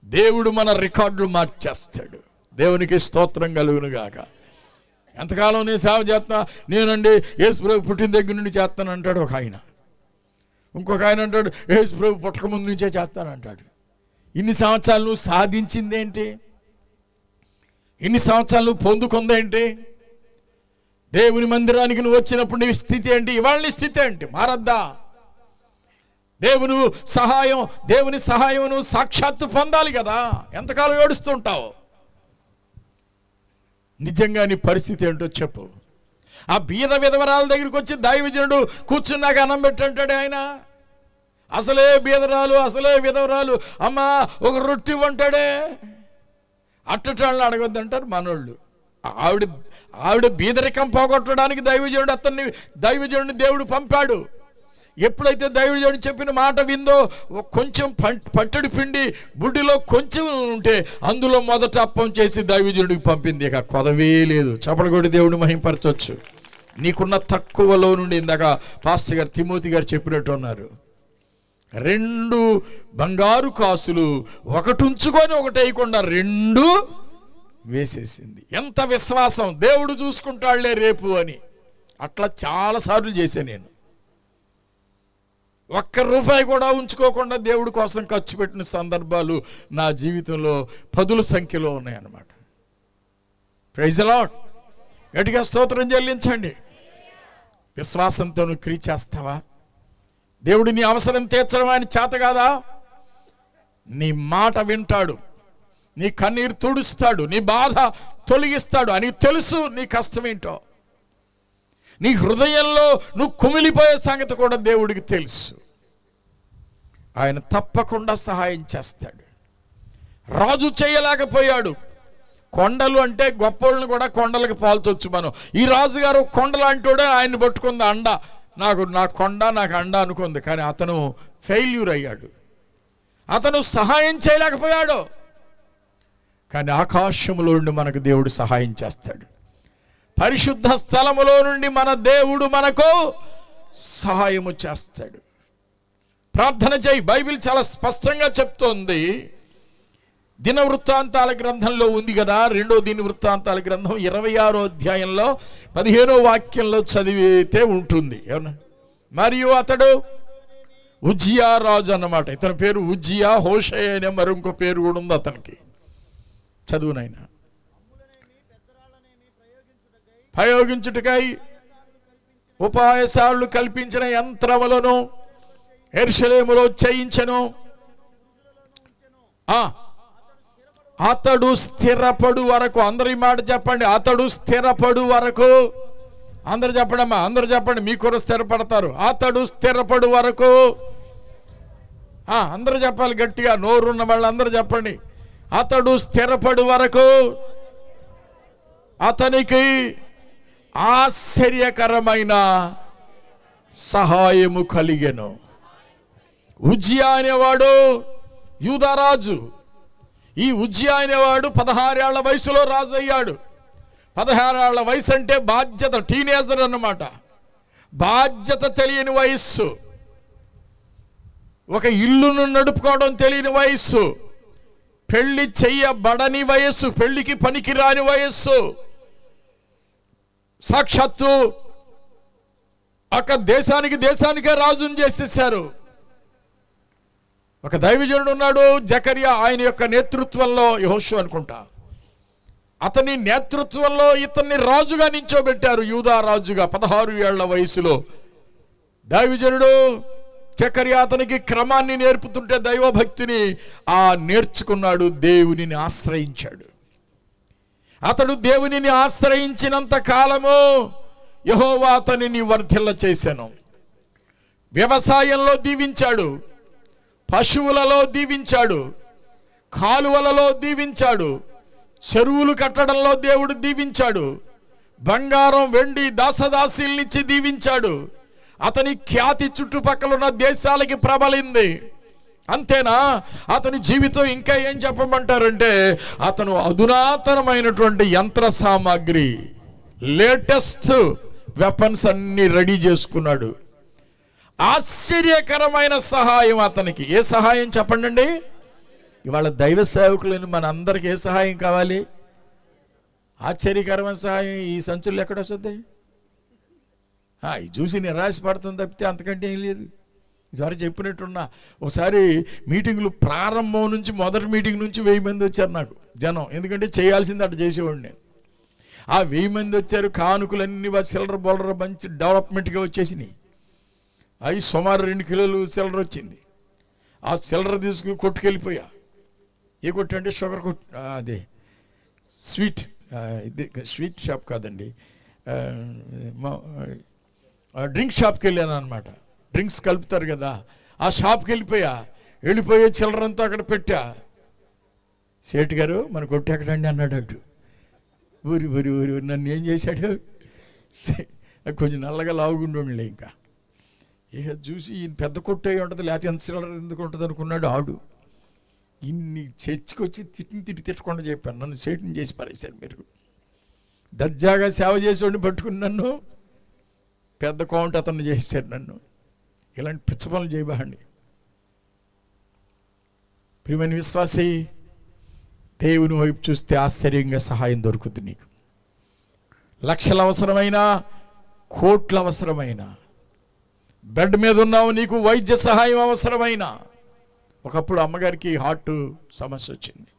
దేవుడు మన రికార్డులు మార్చేస్తాడు. దేవునికి స్తోత్రం కలుగును గాక. ఎంతకాలం నేను సేవ చేస్తా? నేనండి యేసు ప్రభు పుట్టిన దగ్గర నుండి చేస్తాను అంటాడు ఒక ఆయన. ఇంకొక ఆయన అంటాడు యేసు ప్రభు పుట్టక ముందు నుంచే చేస్తానంటాడు. ఇన్ని సంవత్సరాలు నువ్వు సాధించిందేంటి? ఇన్ని సంవత్సరాలు నువ్వు పొందుకుందేంటి? దేవుని మందిరానికి నువ్వు వచ్చినప్పుడు నీ స్థితి ఏంటి? ఇవాళ నీ స్థితి ఏంటి? మారద్దా? దేవుని సహాయం నువ్వు సాక్షాత్తు పొందాలి కదా. ఎంతకాలం ఏడుస్తుంటావు? నిజంగా నీ పరిస్థితి ఏంటో చెప్పు. ఆ బీద విధవరాల దగ్గరికి వచ్చి దైవజనుడు కూర్చున్నాక అన్నం పెట్టంటాడు ఆయన. అసలే బీదరాలు, అసలే విధవరాలు, అమ్మా ఒక రొట్టి వంటాడే. అట్టటాళ్ళని అడగొద్దంటారు మనోళ్ళు. ఆవిడ బీదరికం పోగొట్టడానికి దైవజనుడిని దేవుడు పంపాడు. ఎప్పుడైతే దైవజనుడు చెప్పిన మాట విందో కొంచెం పట్టడి పిండి బుడ్డిలో కొంచెం ఉంటే అందులో మొదట అప్పం చేసి దైవజనుడికి పంపింది. ఇక కొదవే లేదు. చపడగొడి దేవుడిని మహింపరచవచ్చు. నీకున్న తక్కువలో నుండి ఇందాక పాస్టర్ గారు తిమోతి గారు చెప్పినట్టు ఉన్నారు, 2 బంగారు కాసులు ఒకటి ఉంచుకొని ఒకటి వేయకుండా 2 వేసేసింది. ఎంత విశ్వాసం! దేవుడు చూసుకుంటాడులే రేపు అని. అట్లా చాలాసార్లు చేశాను నేను. ₹1 కూడా ఉంచుకోకుండా దేవుడి కోసం ఖర్చు పెట్టిన సందర్భాలు నా జీవితంలో 10ల సంఖ్యలో ఉన్నాయన్నమాట. Praise the lord. గట్టిగా స్తోత్రం చెల్లించండి. విశ్వాసంతో నువ్వు క్రియ చేస్తావా? దేవుడు నీ అవసరం తీర్చడం ఆయన చేత కాదా? నీ మాట వింటాడు, నీ కన్నీరు తుడుస్తాడు, నీ బాధ తొలగిస్తాడు. అని తెలుసు నీ కష్టమేంటో. నీ హృదయంలో నువ్వు కుమిలిపోయే సంగతి కూడా దేవుడికి తెలుసు. ఆయన తప్పకుండా సహాయం చేస్తాడు. రాజు చేయలేకపోయాడు. కొండలు అంటే గొప్పోళ్ళని కూడా కొండలకు పాల్చొచ్చు మనం. ఈ రాజుగారు కొండలు అంటూడే ఆయన్ని పట్టుకుంది అండ. నా కొండ నాకు అండ అనుకుంది. కానీ అతను ఫెయిల్యూర్ అయ్యాడు. అతను సహాయం చేయలేకపోయాడు. కానీ ఆకాశములో నుండి మనకు దేవుడు సహాయం చేస్తాడు. పరిశుద్ధ స్థలములో నుండి మన దేవుడు మనకు సహాయము చేస్తాడు. ప్రార్థన చేయి. బైబిల్ చాలా స్పష్టంగా చెప్తోంది. దినవృత్తాంతాల గ్రంథంలో ఉంది కదా, 2వ దినవృత్తాంతాల గ్రంథం 26వ అధ్యాయంలో 15వ వాక్యంలో చదివితే ఉంటుంది. ఏమన్నా? మరియు అతడు ఉజ్జియా రాజు అన్నమాట. ఇతని పేరు ఉజ్జియా. హోషయ అనే మరి ఇంకో పేరు కూడా ఉంది అతనికి. చదువునైనా ప్రయోగించుటకై ఉపాయశాలు కల్పించిన యంత్రములను యెరూషలేములో చేయించెను. అతడు స్థిరపడు వరకు. అందరు ఈ మాట చెప్పండి. అతడు స్థిరపడు వరకు. అందరు చెప్పడమ్మా, అందరు చెప్పండి. మీ కూడా స్థిరపడతారు. అతడు స్థిరపడు వరకు. అందరు చెప్పాలి గట్టిగా. నోరున్న వాళ్ళు అందరూ చెప్పండి. అతడు స్థిరపడు వరకు అతనికి ఆశ్చర్యకరమైన సహాయము కలిగెను. ఉజ్జియా అనేవాడు యూదారాజు. ఈ ఉజ్జియా అనేవాడు 16 ఏళ్ల వయసులో రాజు అయ్యాడు. 16 ఏళ్ల వయసు అంటే బాధ్యత, టీనేజర్ అన్నమాట. బాధ్యత తెలియని వయస్సు, ఒక ఇల్లును నడుపుకోవడం తెలియని వయస్సు, పెళ్లి చెయ్యబడని వయస్సు, పెళ్లికి పనికిరాని వయస్సు. సాక్షాత్తు అక్కడ దేశానికే రాజుని చేసేసారు. ఒక దైవజనుడు ఉన్నాడు జకర్యా. ఆయన యొక్క నేతృత్వంలో, యెహోషువ అనుకుంటా, అతని నేతృత్వంలో ఇతన్ని రాజుగా నించోబెట్టారు. యూదా రాజుగా 16 ఏళ్ల వయసులో. దైవజనుడు జకర్యా అతనికి క్రమాన్ని నేర్పుతుంటే దైవభక్తిని నేర్చుకున్నాడు. దేవునిని ఆశ్రయించాడు. అతడు దేవునిని ఆశ్రయించినంత కాలము యెహోవా అతనిని వర్ధిల్ల చేశాను. వ్యవసాయంలో దీవించాడు, పశువులలో దీవించాడు, కాలువలలో దీవించాడు, చెరువులు కట్టడంలో దేవుడు దీవించాడు, బంగారం వెండి దాసదాసీల్నిచ్చి దీవించాడు. అతని ఖ్యాతి చుట్టుపక్కల ఉన్న దేశాలకి ప్రబలింది. అంతేనా? అతని జీవితం ఇంకా ఏం చెప్పమంటారంటే, అతను అధునాతనమైనటువంటి యంత్ర సామాగ్రి, లేటెస్ట్ వెపన్స్ అన్ని రెడీ చేసుకున్నాడు. ఆశ్చర్యకరమైన సహాయం అతనికి. ఏ సహాయం చెప్పండి? ఇవాళ దైవ సేవకులని మన అందరికి ఏ సహాయం కావాలి? ఆశ్చర్యకరమైన సహాయం ఈ సంచులు ఎక్కడ వస్తుంది? ఇది చూసి నిరాశపడుతుంది తప్పితే అంతకంటే ఏం లేదు. ఈసారి చెప్పినట్టున్నా, ఒకసారి మీటింగులు ప్రారంభం నుంచి, మొదటి మీటింగ్ నుంచి 1000 మంది వచ్చారు నాకు జనం. ఎందుకంటే చేయాల్సింది అటు చేసేవాడిని నేను. 1000 మంది వచ్చారు. కానుకలన్నీ సిల్లర్ బోలర్ మంచి డెవలప్మెంట్గా వచ్చేసినాయి. అవి సుమారు 2 కిలోలు సిల్లర్ వచ్చింది. ఆ సిల్లర్ తీసుకుని కొట్టుకెళ్ళిపోయా. ఏ కొట్టు అంటే షుగర్ కొట్టు, అదే స్వీట్ షాప్ కాదండి, డ్రింక్ షాప్కి వెళ్ళాను అనమాట. డ్రింక్స్ కలుపుతారు కదా, ఆ షాప్కి వెళ్ళిపోయే చిల్లరంతా అక్కడ పెట్టా. సేటు గారు మన కొట్టు ఎక్కడండి అన్నాడు. అటు ఊరి నన్ను ఏం చేశాడు? కొంచెం నల్లగా లావుగుండోండిలే. ఇంకా ఇక చూసి ఈయన పెద్ద కొట్టే ఉంటుంది, లేకపోతే ఎంత చిల్లర ఎందుకు ఉంటుంది అనుకున్నాడు ఆడు. ఇన్ని చర్చికొచ్చి తిట్టకుండా చెప్పాను, నన్ను సేటింగ్ చేసి పారేశారు మీరు. దర్జాగా సేవ చేసేవాడిని పట్టుకుని నన్ను పెద్ద కౌంట్ అతను చేశారు నన్ను. ఇలాంటి పిచ్చ పనులు చేయబాండి. ప్రియమైన విశ్వాసి, దేవుని వైపు చూస్తే ఆశ్చర్యంగా సహాయం దొరుకుతుంది నీకు. లక్షలు అవసరమైనా, కోట్లు అవసరమైనా, బెడ్ మీద ఉన్నావు, నీకు వైద్య సహాయం అవసరమైనా. ఒకప్పుడు అమ్మగారికి హార్ట్ సమస్య వచ్చింది.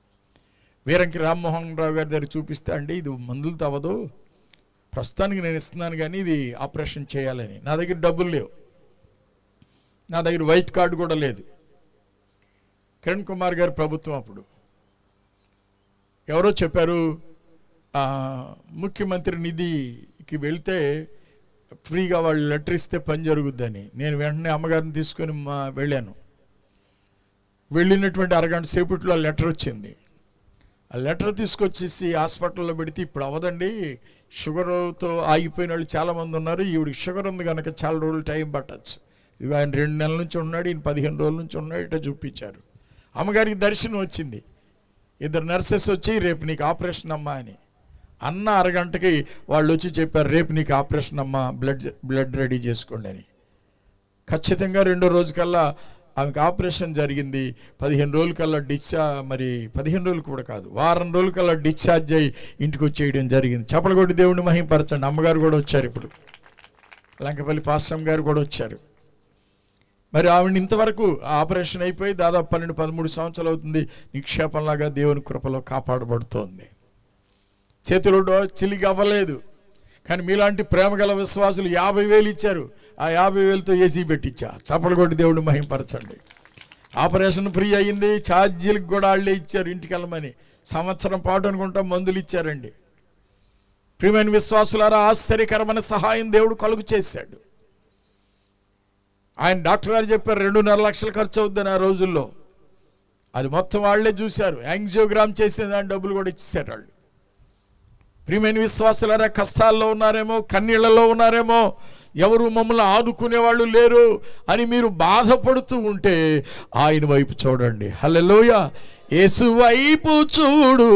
వీరంకి రామ్మోహన్ రావు గారి దగ్గర చూపిస్తే, అండి ఇది మందులతో అవ్వదు, ప్రస్తుతానికి నేను ఇస్తున్నాను కానీ ఇది ఆపరేషన్ చేయాలని. నా దగ్గర డబ్బులు లేవు, నా దగ్గర వైట్ కార్డు కూడా లేదు. కిరణ్ కుమార్ గారి ప్రభుత్వం అప్పుడు ఎవరో చెప్పారు, ముఖ్యమంత్రి నిధికి వెళ్తే ఫ్రీగా వాళ్ళు లెటర్ ఇస్తే పని జరుగుద్దని. నేను వెంటనే అమ్మగారిని తీసుకొని వెళ్ళాను. వెళ్ళినటువంటి అరగంట సేపట్లో లెటర్ వచ్చింది. ఆ లెటర్ తీసుకొచ్చేసి హాస్పిటల్లో పెడితే, ఇప్పుడు అవ్వదండి, షుగర్తో ఆగిపోయిన వాళ్ళు చాలామంది ఉన్నారు, ఈవిడికి షుగర్ ఉంది కనుక చాలా రోజులు టైం పట్టచ్చు. ఇక ఆయన 2 నెలల నుంచి ఉన్నాడు, ఈయన 15 రోజుల నుంచి ఉన్నాడు, ఇట్లా చూపించారు. అమ్మగారికి దర్శనం వచ్చింది. 2 నర్సెస్ వచ్చి, రేపు నీకు ఆపరేషన్ అమ్మా అని అన్న అరగంటకి వాళ్ళు వచ్చి చెప్పారు, రేపు నీకు ఆపరేషన్ అమ్మా, బ్లడ్ రెడీ చేసుకోండి అని. ఖచ్చితంగా 2వ రోజు కల్లా ఆమెకు ఆపరేషన్ జరిగింది. 15 రోజుల కల్లా మరి 15 రోజులు కూడా కాదు, వారం రోజుల కల్లా డిశ్చార్జ్ అయ్యి ఇంటికి వచ్చేయడం జరిగింది. చప్పలగొట్టి దేవుడిని మహిమపరచండి. అమ్మగారు కూడా వచ్చారు, ఇప్పుడు లంకపల్లి పాస్టమ్ గారు కూడా వచ్చారు. మరి ఆవిడ ఇంతవరకు ఆపరేషన్ అయిపోయి దాదాపు 12-13 సంవత్సరాలు అవుతుంది, నిక్షేపంలాగా దేవుని కృపలో కాపాడబడుతోంది. చేతిలో చిలికి అవ్వలేదు. కానీ మీలాంటి ప్రేమగల విశ్వాసులు 50,000 ఇచ్చారు. ఆ 50,000తో ఏసీ పెట్టించా. చప్పలు కొట్టి దేవుడిని మహిమపరచండి. ఆపరేషన్ ఫ్రీ అయ్యింది. ఛార్జీలకు కూడా వాళ్ళే ఇచ్చారు ఇంటికి వెళ్ళమని. సంవత్సరం పాటు అనుకుంటా మందులు ఇచ్చారండి. ప్రియమైన విశ్వాసులారా, ఆశ్చర్యకరమైన సహాయం దేవుడు కలుగు చేశాడు. ఆయన డాక్టర్ గారు చెప్పారు 2.5 లక్షలు ఖర్చు అవుద్దని ఆ రోజుల్లో. అది మొత్తం వాళ్లే చూశారు. యాంజియోగ్రామ్ చేసిన దాని డబ్బులు కూడా ఇచ్చేసారు వాళ్ళు. ప్రియమైన విశ్వాసులారా, కష్టాల్లో ఉన్నారేమో, కన్నీళ్లలో ఉన్నారేమో, ఎవరు మమ్మల్ని ఆదుకునేవాళ్ళు లేరు అని మీరు బాధపడుతూ ఉంటే ఆయన వైపు చూడండి. హల్లెలూయా. యేసు వైపు చూడు,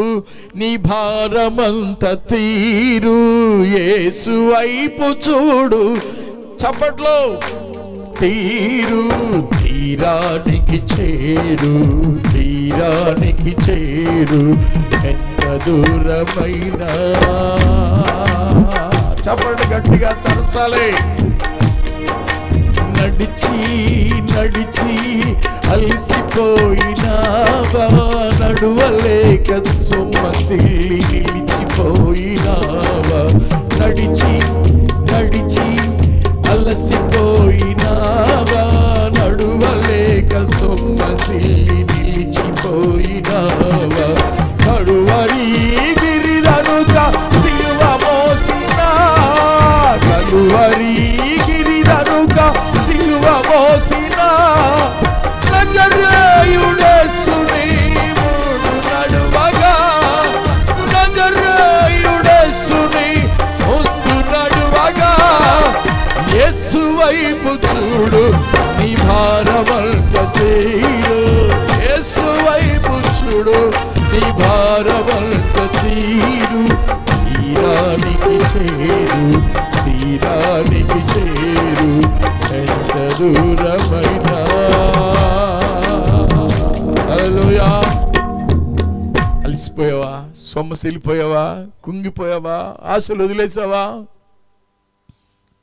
నీ భారమంత తీరు. యేసు వైపు చూడు, చప్పట్లో, తీరు. తీరానికి చేరు, తీరానికి చేరు, ఎంత దూరమైనా. చప్పట్లు గట్టిగా చరచాలి. నడిచి నడిచి అలసిపోయినావా, నడువలేక సొమ్మసిల్లి నిలిచిపోయినావా. నడిచి నడిచి అలసిపోయినావా, నడువలేక సొమ్మసిల్లి నిలిచిపోయినావా. కడువరి గిరిదనుక సిలువ మోసినా, కడువరి గిరిదనుక సిలువ మోసినా, నజరేయుడేసుని ముందు నడువగా, నజరేయుడేసుని ముందు నడువగా. యేసు వైపు చూడు, నీ భారమంత తీరు. యేసు వైపు చూడు, నీ భారమంత తీరు. తీరానికి చేరు, తీరానికి చేరు, ఎంత దూరమైనా. హల్లెలూయా. అలసిపోయావా, సొమ్మసిల్లిపోయావా, కుంగిపోయావా, ఆశలు వదిలేసావా?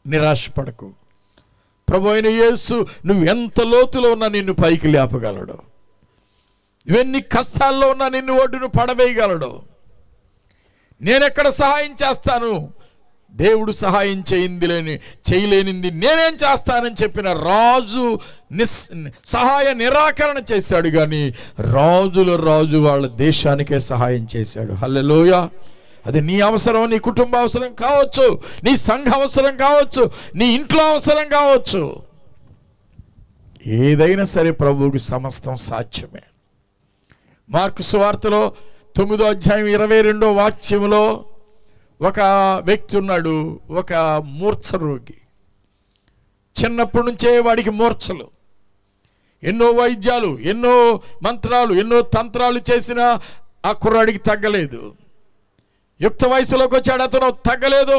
నిరాశపడకు. ప్రభు అయిన యేసు నువ్వు ఎంత లోతులో ఉన్నా నిన్ను పైకి లేపగలడు. నువ్వెన్ని కష్టాల్లో ఉన్నా నిన్ను ఒడ్డును పడవేయగలడు. నేనెక్కడ సహాయం చేస్తాను, దేవుడు సహాయం చేయలేనిది నేనేం చేస్తానని చెప్పిన రాజు సహాయ నిరాకరణ చేశాడు. కానీ రాజుల రాజు వాళ్ళ దేశానికే సహాయం చేశాడు. హల్లెలూయా. అది నీ అవసరం, నీ కుటుంబ అవసరం కావచ్చు, నీ సంఘ అవసరం కావచ్చు, నీ ఇంట్లో అవసరం కావచ్చు. ఏదైనా సరే ప్రభువుకి సమస్తం సాధ్యమే. మార్కు సువార్తలో 9వ అధ్యాయం 22వ వాక్యంలో ఒక వ్యక్తి ఉన్నాడు, ఒక మూర్ఛ రోగి. చిన్నప్పటి నుంచే వాడికి మూర్ఛలు, ఎన్నో వైద్యాలు, ఎన్నో మంత్రాలు, ఎన్నో తంత్రాలు చేసినా ఆ కుర్రాడికి తగ్గలేదు. యుక్త వయసులోకి వచ్చాడు, అతను తగ్గలేదు.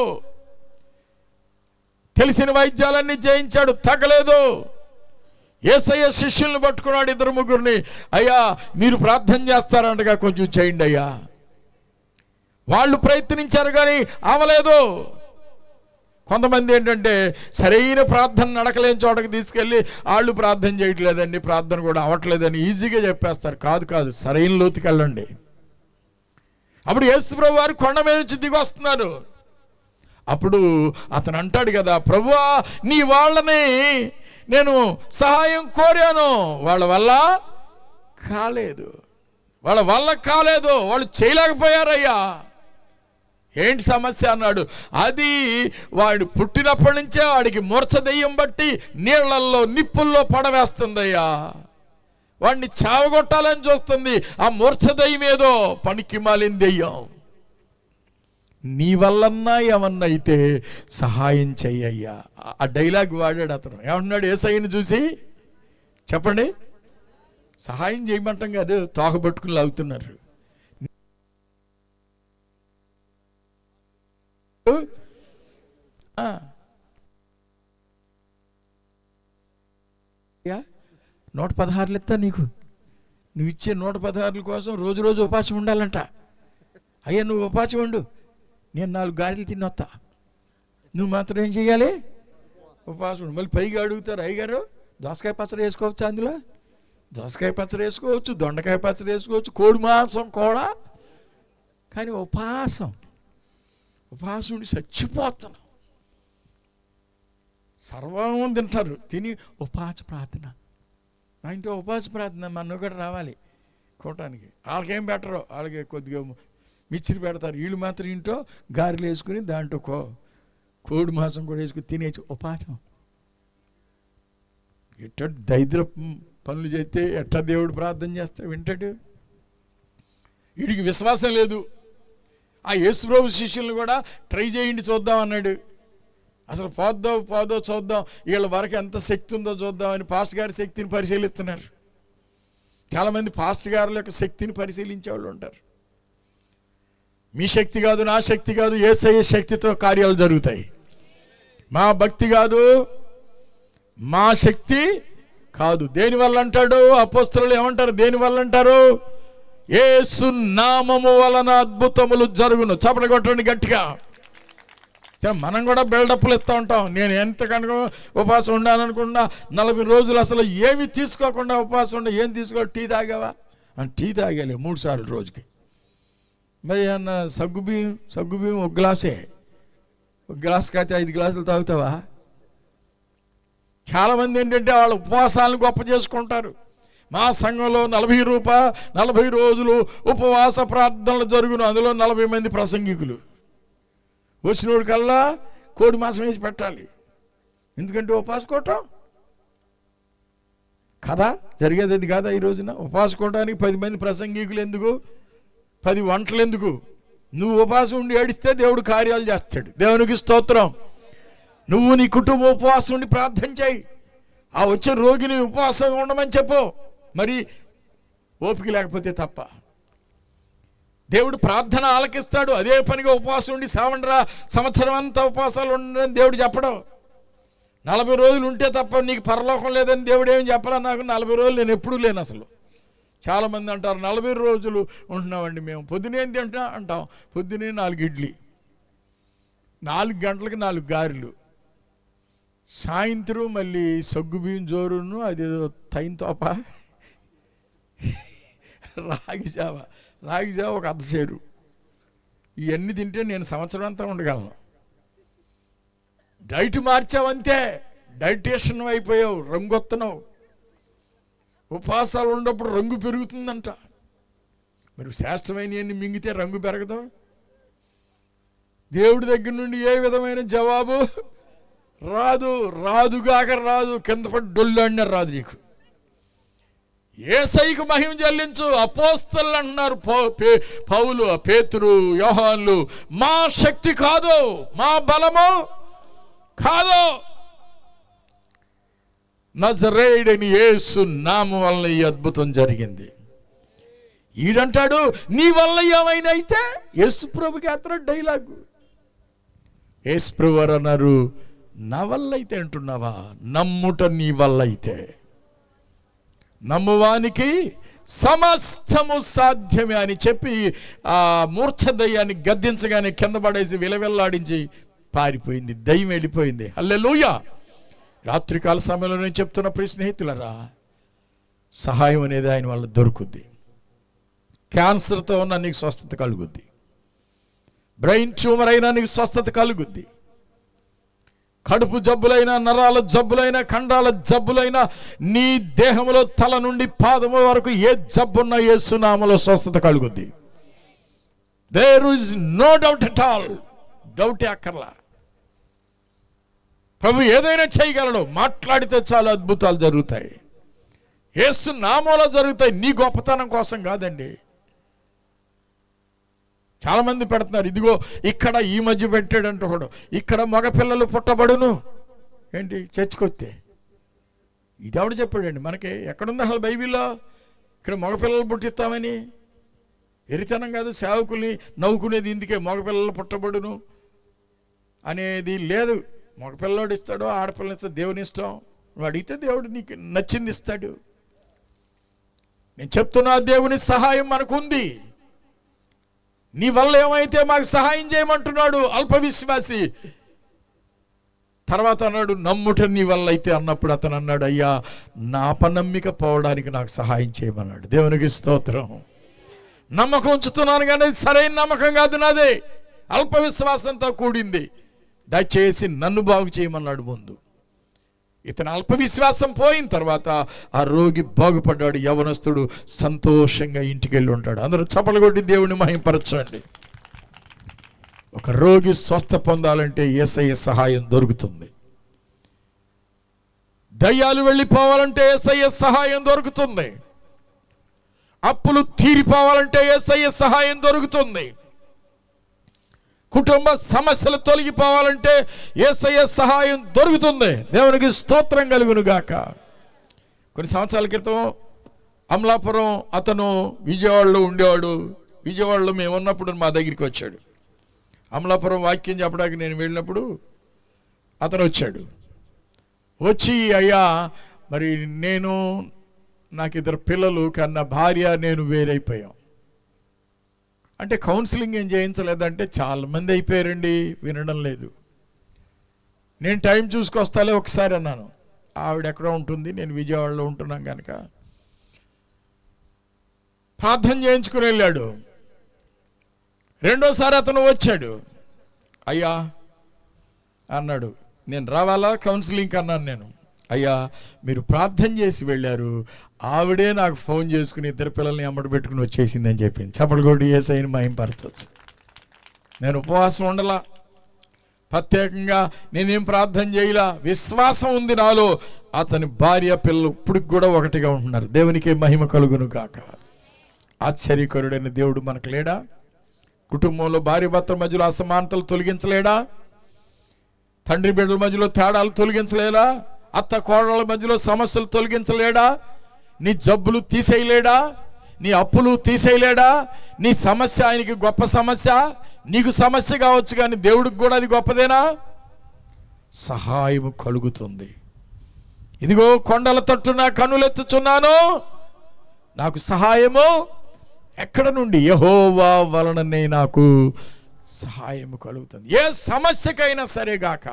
తెలిసిన వైద్యాలన్నీ చేయించాడు, తగ్గలేదు. యేసయ్య శిష్యుల్ని పట్టుకున్నాడు, 2-3. అయ్యా మీరు ప్రార్థన చేస్తారంటగా, కొంచెం చేయండి అయ్యా. వాళ్ళు ప్రయత్నించారు కానీ అవలేదు. కొంతమంది ఏంటంటే సరైన ప్రార్థన నడకలేని చోటకి తీసుకెళ్ళి వాళ్ళు ప్రార్థన చేయట్లేదండి, ప్రార్థన కూడా అవ్వట్లేదని ఈజీగా చెప్పేస్తారు. కాదు, సరైన లోతుకి వెళ్ళండి. అప్పుడు యేసుప్రభు వారు కొండ మీద నుంచి దిగి వస్తున్నారు. అప్పుడు అతను అంటాడు కదా, ప్రభువా నీ వాళ్ళని నేను సహాయం కోరాను, వాళ్ళ వల్ల కాలేదు, వాళ్ళు చేయలేకపోయారయ్యా. ఏంటి సమస్య అన్నాడు. అది వాడు పుట్టినప్పటి నుంచే వాడికి మూర్ఛ దెయ్యం బట్టి నీళ్లల్లో నిప్పుల్లో పడవేస్తుందయ్యా. వాడిని చావగొట్టాలని చూస్తుంది. ఆ మూర్ఛ దెయ్యం ఏదో పనికి మాలిన దెయ్యం. నీ వల్లన్నా ఏమన్నా అయితే సహాయం చెయ్యయ్యా. ఆ డైలాగ్ వాడాడు అతను. ఏమన్నాడు యేసయ్యని చూసి? చెప్పండి. సహాయం చేయమంటాం కాదు, తోకబట్టుకుని లాగుతున్నారు. యా 116 ఇస్తా నీకు, నువ్వు ఇచ్చే 116 కోసం రోజు ఉపాసం ఉండాలంట. అయ్యా నువ్వు ఉపాసం ఉండు, నేను 4 గారెలు తినొస్తా, నువ్వు మాత్రం ఏం చేయాలి? ఉపాసం ఉండు. మళ్ళీ పైగా అడుగుతారు, అయ్యగారు దోసకాయ పచ్చడి వేసుకోవచ్చు, అందులో దోసకాయ పచ్చడి వేసుకోవచ్చు, దొండకాయ పచ్చడి వేసుకోవచ్చు, కోడి మాంసం కూడా. కానీ ఉపాసం ఉండి చచ్చిపోతాను. సర్వం తింటారు, తిని ఉపాస ప్రార్థన. మా ఇంట్లో ఉపాస ప్రార్థన మన కూడా రావాలి కోటానికి. వాళ్ళకేం పెట్టరు, వాళ్ళకి కొద్దిగా మిచ్చిరి పెడతారు. వీళ్ళు మాత్రం ఇంట్లో గారెలు వేసుకుని దాంట్లో కోడి మాంసం కూడా వేసుకుని తినేసి ఉపాసం. ఎట్ట దరిద్ర పనులు చేస్తే ఎట్లా దేవుడు ప్రార్థన చేస్తాడు, వింటాడు? వీడికి విశ్వాసం లేదు. ఆ యేసుప్రభు శిష్యులను కూడా ట్రై చేయండి చూద్దాం అన్నాడు. అసలు పోదో చూద్దాం, వీళ్ళ వరకు ఎంత శక్తి ఉందో చూద్దామని పాస్టర్ గారి శక్తిని పరిశీలిస్తున్నారు. చాలామంది పాస్టర్ గారుల యొక్క శక్తిని పరిశీలించే వాళ్ళు ఉంటారు. మీ శక్తి కాదు, నా శక్తి కాదు, యేసయ్య శక్తితో కార్యాలు జరుగుతాయి. మా భక్తి కాదు, మా శక్తి కాదు. దేనివల్ల అంటాడు? అపోస్తలులు ఏమంటారు? దేనివల్ల అంటారు? యేసు నామము వలన అద్భుతములు జరుగును. చప్పట్లు కొట్టండి గట్టిగా. మనం కూడా బిల్డప్లు ఇస్తూ ఉంటాం. నేను ఎంత కనుక ఉపవాసం ఉండాలనుకున్నా 40 రోజులు అసలు ఏమి తీసుకోకుండా ఉపవాసం ఉండే. ఏం తీసుకోవాలి? టీ తాగావా? టీ తాగాలి 3 సార్లు రోజుకి. మరి అన్న సగ్గుబియ్యం 1 గ్లాసే, 1 గ్లాస్ కాతే 5 గ్లాసులు తాగుతావా? చాలామంది ఏంటంటే వాళ్ళ ఉపవాసాలను గొప్ప చేసుకుంటారు. మా సంఘంలో 40 రోజులు ఉపవాస ప్రార్థనలు జరుగును. అందులో 40 మంది ప్రసంగికులు. వచ్చినోడు కల్లా కోడి మాంసం వేసి పెట్టాలి. ఎందుకంటే ఉపవాసుకోవటం కదా జరిగేది. అది కాదా ఈ రోజున? ఉపవాసుకోవటానికి 10 మంది ప్రసంగికులు ఎందుకు? 10 వంటలు ఎందుకు? నువ్వు ఉపవాసం ఉండి ఏడిస్తే దేవుడు కార్యాలు చేస్తాడు. దేవునికి స్తోత్రం. నువ్వు నీ కుటుంబం ఉపవాసం ఉండి ప్రార్థన చేయి. ఆ వచ్చే రోగిని ఉపవాసంగా ఉండమని చెప్పు. మరి ఓపిక లేకపోతే తప్ప దేవుడు ప్రార్థన ఆలకిస్తాడు. అదే పనిగా ఉపవాసం ఉండి సావండ్రా సంవత్సరం అంతా ఉపవాసాలు ఉండని దేవుడు చెప్పడం. 40 రోజులు ఉంటే తప్ప నీకు పరలోకం లేదని దేవుడు ఏమి చెప్పాలా? నాకు 40 రోజులు నేను ఎప్పుడూ లేను అసలు. చాలామంది అంటారు 40 రోజులు ఉంటున్నామండి మేము. పొద్దునే ఏం తింటా అంటాం. పొద్దునే 4 ఇడ్లీ, 4 గంటలకు 4 గారెలు, సాయంత్రం మళ్ళీ సగ్గుబియ్యం జోరును, అదేదో తైన తోప, రాగి జావ 1 అర్ధ సేరు. ఇవన్నీ తింటే నేను సంవత్సరం అంతా ఉండగలను. డైట్ మార్చావంతే, డైటేషన్ అయిపోయావు, రంగొత్తనావు. ఉపవాసాలు ఉన్నప్పుడు రంగు పెరుగుతుందంట. మరి శ్రేష్టమైనవన్నీ మింగితే రంగు పెరగదు. దేవుడి దగ్గర నుండి ఏ విధమైన జవాబు రాదుగాక రాదు. కింద పడి డొల్లాడినా రాదు నీకు. యేసయ్యకు మహిమ చెల్లించు. అపోస్తలులు అంటున్నారు, పౌలు, పేతురు, యోహాన్లు, మా శక్తి కాదు, మా బలము కాదు. నజరేయుడైన యేసు నామం వల్ల ఈ అద్భుతం జరిగింది. ఈడంటాడు నీ వల్ల ఏమైనా అయితే, యేసు ప్రభుకి అతను డైలాగు. యేసు ప్రభు వారు అన్నారు, నా వల్ల అయితే అంటున్నావా, నమ్ముట నీ వల్ల అయితే. నమ్మువానికి సమస్తము సాధ్యమే అని చెప్పి ఆ మూర్ఛ దయ్యాన్ని గద్దించగానే కింద పడేసి విలవిల్లాడించి పారిపోయింది, దయ్యం వెళ్ళిపోయింది. హల్లెలూయా. రాత్రికాల సమయంలో నేను చెప్తున్న ప్రియ స్నేహితులరా, సహాయం అనేది ఆయన వల్ల దొరుకుద్ది. క్యాన్సర్తో ఉన్న నీకు స్వస్థత కలుగుద్ది, బ్రెయిన్ ట్యూమర్ అయినా నీకు స్వస్థత కలుగుద్ది, కడుపు జబ్బులైనా, నరాల జబ్బులైనా, కండాల జబ్బులైనా, నీ దేహంలో తల నుండి పాదము వరకు ఏ జబ్బున్నా యేసు నామములో స్వస్థత కలుగుద్ది. There is no doubt at all. డౌటే అక్కర్లా. ప్రభు ఏదైనా చేయగలడు, మాట్లాడితే చాలా అద్భుతాలు జరుగుతాయి. యేసు నామములో జరుగుతాయి, నీ గొప్పతనం కోసం కాదండి. చాలామంది పెడుతున్నారు, ఇదిగో ఇక్కడ ఈ మధ్య పెట్టాడంట ఒకడు, ఇక్కడ మగపిల్లలు పుట్టబడును. ఏంటి చర్చికొస్తే? ఇది ఎవడు చెప్పాడండి మనకి? ఎక్కడుంది అసలు బైబిల్లో ఇక్కడ మగపిల్లలు పుట్టిస్తామని? ఎరితనం కాదు, సేవకుల్ని నవ్వుకునేది ఇందుకే. మగపిల్లలు పుట్టబడును అనేది లేదు. మగపిల్లడు ఇస్తాడు, ఆడపిల్లలు ఇస్తాడు, దేవుని ఇష్టం. నువ్వు అడిగితే దేవుడు నీకు నచ్చింది ఇస్తాడు. నేను చెప్తున్నా, దేవుని సహాయం మనకు ఉంది. నీ వల్ల ఏమైతే మాకు సహాయం చేయమంటున్నాడు అల్ప విశ్వాసి. తర్వాత అన్నాడు నమ్ముట నీ వల్ల అయితే అన్నప్పుడు అతను అన్నాడు, అయ్యా నా అపనమ్మిక పోవడానికి నాకు సహాయం చేయమన్నాడు. దేవునికి స్తోత్రం. నమ్మకం ఉంచుతున్నాను కానీ సరైన నమ్మకం కాదు నాదే, అల్ప విశ్వాసంతో కూడింది. దయచేసి నన్ను బాగు చేయమన్నాడు ముందు. ఇతను అల్ప విశ్వాసం పోయిన తర్వాత ఆ రోగి బాగుపడ్డాడు. యవనస్తుడు సంతోషంగా ఇంటికి వెళ్ళి ఉంటాడు. అందరూ చప్పలు కొట్టి దేవుని మహిమపరచండి. ఒక రోగి స్వస్థ పొందాలంటే యేసయ్య సహాయం దొరుకుతుంది. దయ్యాలు వెళ్ళిపోవాలంటే యేసయ్య సహాయం దొరుకుతుంది. అప్పులు తీరిపోవాలంటే యేసయ్య సహాయం దొరుకుతుంది. కుటుంబ సమస్యలు తొలగిపోవాలంటే యేసయ్య సహాయం దొరుకుతుంది. దేవునికి స్తోత్రం కలుగును గాక. కొన్ని సంవత్సరాల క్రితం అమలాపురం అతను విజయవాడలో ఉండేవాడు. విజయవాడలో మేము ఉన్నప్పుడు మా దగ్గరికి వచ్చాడు. అమలాపురం వాక్యం చెప్పడానికి నేను వెళ్ళినప్పుడు అతను వచ్చాడు. వచ్చి అయ్యా మరి నాకు 2 పిల్లలు, కన్నా భార్య నేను వేరైపోయాం అంటే కౌన్సిలింగ్ ఏం చేయించలేదంటే చాలామంది అయిపోయారండి, వినడం లేదు. నేను టైం చూసుకొస్తాలే ఒకసారి అన్నాను. ఆవిడ ఎక్కడ ఉంటుంది, నేను విజయవాడలో ఉంటున్నాం కనుక ప్రార్థన చేయించుకుని వెళ్ళాడు. రెండోసారి అతను వచ్చాడు. అయ్యా అన్నాడు, నేను రావాలా కౌన్సిలింగ్కి అన్నాను. నేను అయ్యా మీరు ప్రార్థన చేసి వెళ్ళారు, ఆవిడే నాకు ఫోన్ చేసుకుని 2 పిల్లల్ని అమ్మడి పెట్టుకుని వచ్చేసిందని చెప్పింది. చప్పలు కొట్టి యేసయ్యని మహిమపరచవచ్చు. నేను ఉపవాసం ఉండలా, ప్రత్యేకంగా నేనేం ప్రార్థన చేయలా, విశ్వాసం ఉంది నాలో. అతని భార్య పిల్లలు ఇప్పటికి కూడా ఒకటిగా ఉంటున్నారు. దేవునికి మహిమ కలుగును గాక. ఆశ్చర్యకరుడైన దేవుడు మనకు లేడా? కుటుంబంలో భార్య భర్తల మధ్యలో అసమానతలు తొలగించలేడా? తండ్రి బిడ్డల మధ్యలో తేడాలు తొలగించలేడా? అత్త కోడళ్ళ మధ్యలో సమస్యలు తొలగించలేడా? నీ జబ్బులు తీసేయలేడా? నీ అప్పులు తీసేయలేడా? నీ సమస్య ఆయనకి గొప్ప సమస్య, నీకు సమస్య కావచ్చు కానీ దేవుడికి కూడా అది గొప్పదేనా? సహాయం కలుగుతుంది. ఇదిగో కొండల తట్టున కనులెత్తుచున్నాను, నాకు సహాయము ఎక్కడ నుండి? యెహోవా వలననే నాకు సహాయము కలుగుతుంది. ఏ సమస్యకైనా సరేగాక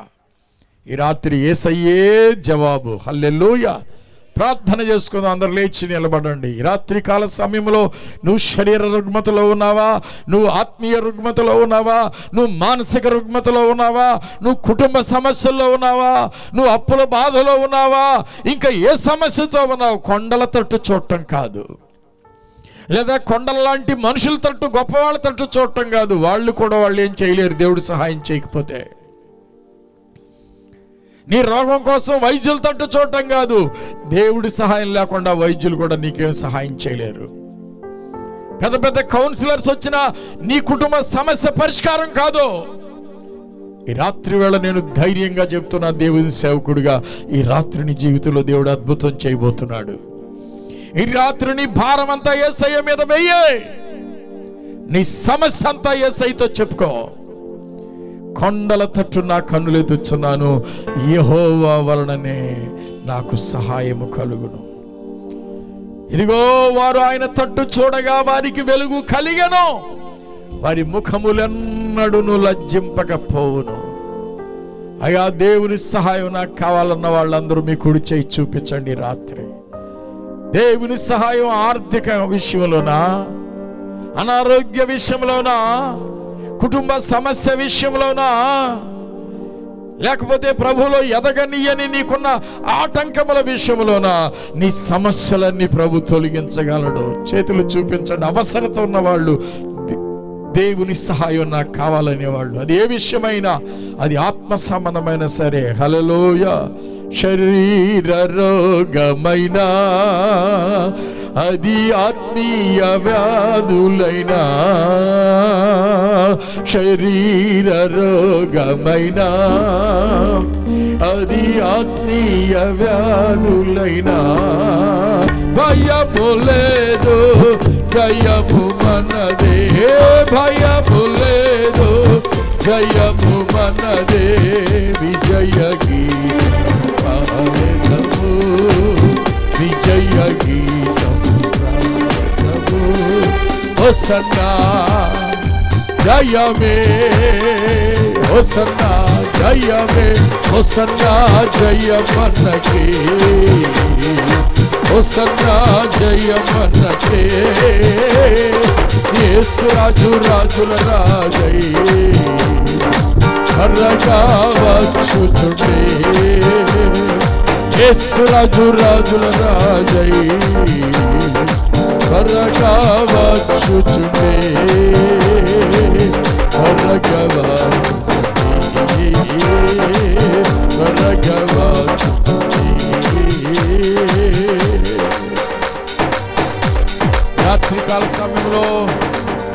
ఈ రాత్రి యేసయ్యే జవాబు. హల్లెలూయా. ప్రార్థన చేసుకుందాం. అందరు లేచి నిలబడండి. ఈ రాత్రి కాల సమయంలో నువ్వు శరీర రుగ్మతలో ఉన్నావా? నువ్వు ఆత్మీయ రుగ్మతలో ఉన్నావా? నువ్వు మానసిక రుగ్మతలో ఉన్నావా? నువ్వు కుటుంబ సమస్యల్లో ఉన్నావా? నువ్వు అప్పుల బాధలో ఉన్నావా? ఇంకా ఏ సమస్యతో ఉన్నావు? కొండల తట్టు చూడటం కాదు, లేదా కొండల లాంటి మనుషుల తట్టు, గొప్పవాళ్ళ తట్టు చూడటం కాదు. వాళ్ళు ఏం చేయలేరు దేవుడు సహాయం చేయకపోతే. నీ రోగం కోసం వైద్యుల తట్టు చూడటం కాదు. దేవుడి సహాయం లేకుండా వైద్యులు కూడా నీకేం సహాయం చేయలేరు. పెద్ద పెద్ద కౌన్సిలర్స్ వచ్చినా నీ కుటుంబ సమస్య పరిష్కారం కాదు. ఈ రాత్రి వేళ నేను ధైర్యంగా చెప్తున్నా, దేవుని సేవకుడిగా, ఈ రాత్రి నీ జీవితంలో దేవుడు అద్భుతం చేయబోతున్నాడు. ఈ రాత్రి నీ భారం అంతా యేసయ్య మీద వెయ్యే, నీ సమస్య అంతా యేసయ్యతో చెప్పుకో. కొండల తట్టు నా కన్నులెత్తుచున్నాను, యెహోవా వలననే నాకు సహాయము కలుగును. ఇదిగో వారు ఆయన తట్టు చూడగా వారికి వెలుగు కలిగెను, వారి ముఖములెన్నడును లజ్జింపకపోవును. అయ్యా, దేవుని సహాయం నాకు కావాలన్న వాళ్ళందరూ మీ కుడి చేయి చూపించండి. రాత్రి దేవుని సహాయం ఆర్థిక విషయంలోనా, అనారోగ్య విషయంలోనా, కుటుంబ సమస్య విషయంలోనా, లేకపోతే ప్రభువులో ఎదగనీయని నీకున్న ఆటంకముల విషయంలోనా, నీ సమస్యలన్నీ ప్రభు తొలగించగలడు. చేతులు చూపించండి. అవసరత ఉన్న వాళ్ళు, దేవుని సహాయం నాకు కావాలనేవాళ్ళు, అది ఏ విషయమైనా, అది ఆత్మ సంబంధమైన సరే. హల్లెలూయా. శరీర రోగమైనా, అది ఆత్మీయ వ్యాధులైనా, శరీర రోగమైనా, అది ఆత్మీయ వ్యాధులైనా, భయము లేదు జయము మనదే, భయము లేదు జయము మనదే, విజయ గీతము పాడెదము, విజయ గీతము పాడెదము. హోసన్నా జయమే, హోసన్నా జయమే, హోసన్నా జయమనకే, హోసన్నా జయమనకే. యేసు రాజు రాజుల రాజై త్వరగా వచ్చుచుండే, యేసు రాజు రాజుల రాజై త్వరగా వచ్చుచుండే, త్వరగా వచ్చుచుండే, త్వరగా వచ్చుచుండే. రాత్రికాల సమయంలో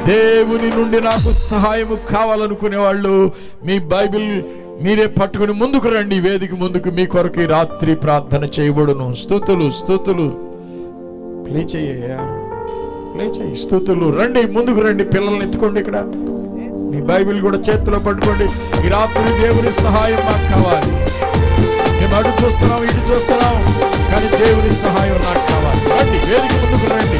దేవుని నుండి నాకు సహాయము కావాలనుకునే వాళ్ళు మీ బైబిల్ మీరే పట్టుకుని ముందుకు రండి. వేదిక ముందుకు మీ కొరకు ఈ రాత్రి ప్రార్థన చేయబడును. స్తుతులు స్తుతులు ప్లే చేయ, ప్లే చేయి. స్తుతులు రండి, ముందుకు రండి. పిల్లల్ని ఎత్తుకోండి. ఇక్కడ మీ బైబిల్ కూడా చేతిలో పట్టుకోండి. ఈ రాత్రి దేవుని సహాయం మాకు కావాలి. మేము అటు చూస్తున్నాం, ఇటు చూస్తున్నాం, కానీ దేవుని సహాయం నాకు కావాలి. రండి, వేదిక ముందుకు రండి.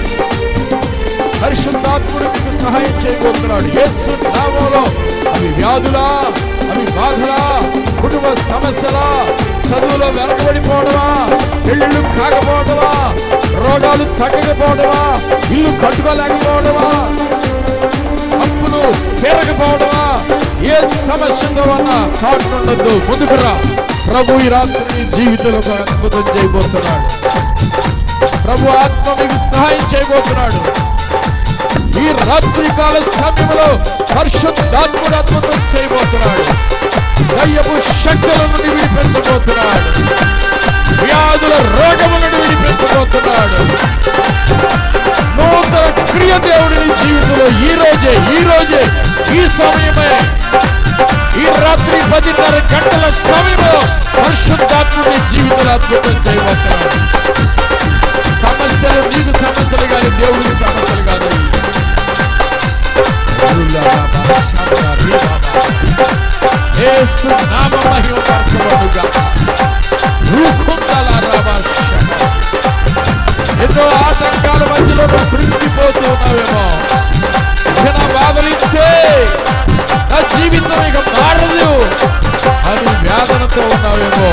పరిశుద్ధాత్ముడు మీకు సహాయం చేయబోతున్నాడు. యేసు నామములో అవి వ్యాధులా, అవి బాధలా, కుటుంబ సమస్యలా, చదువులో వెనకబడిపోవడమా, పెళ్ళిళ్ళు కాకపోవడమా, రోగాలు తగ్గకపోవడమా, ఇల్లు కట్టుకోలేకపోవడమా, అప్పులు పెరగకపోవడమా, ఏ సమస్యతో అన్నా చాటునుండద్దు, ముందుకు రా. ప్రభు ఈ రాత్రి జీవితంలో ఒక అద్భుతం చేయబోతున్నాడు. ప్రభు ఆత్మ మీకు సహాయం చేయబోతున్నాడు. ఈ రాత్రి కాల సమయంలో పరిశుద్ధాత్ముడు అద్భుతం చేయబోతున్నాడు. దయ్యపు శక్తుల నుండి విడిపించబోతున్నాడు. వ్యాధుల రోగముల నుండి విడిపించబోతున్నాడు. నూతన క్రియ దేవుడిని జీవితంలో ఈ రోజే ఈ సమయమే, ఈ రాత్రి 10:30 గంటల సమయంలో పరిశుద్ధాత్ముడి జీవితంలో అద్భుతం చేయబోతున్నాడు. సమస్యలు నీకు సమస్యలు కానీ దేవుడికి సమస్యలు కాదు. యేసు నామ మహిమపరచబడుగా. ఎన్నో ఆటంకాల మధ్యలో కృంగిపోతూ ఉన్నావేమో. నా బాధలిస్తే నా జీవితం ఇక మారదు అని వేదనతో ఉన్నావేమో.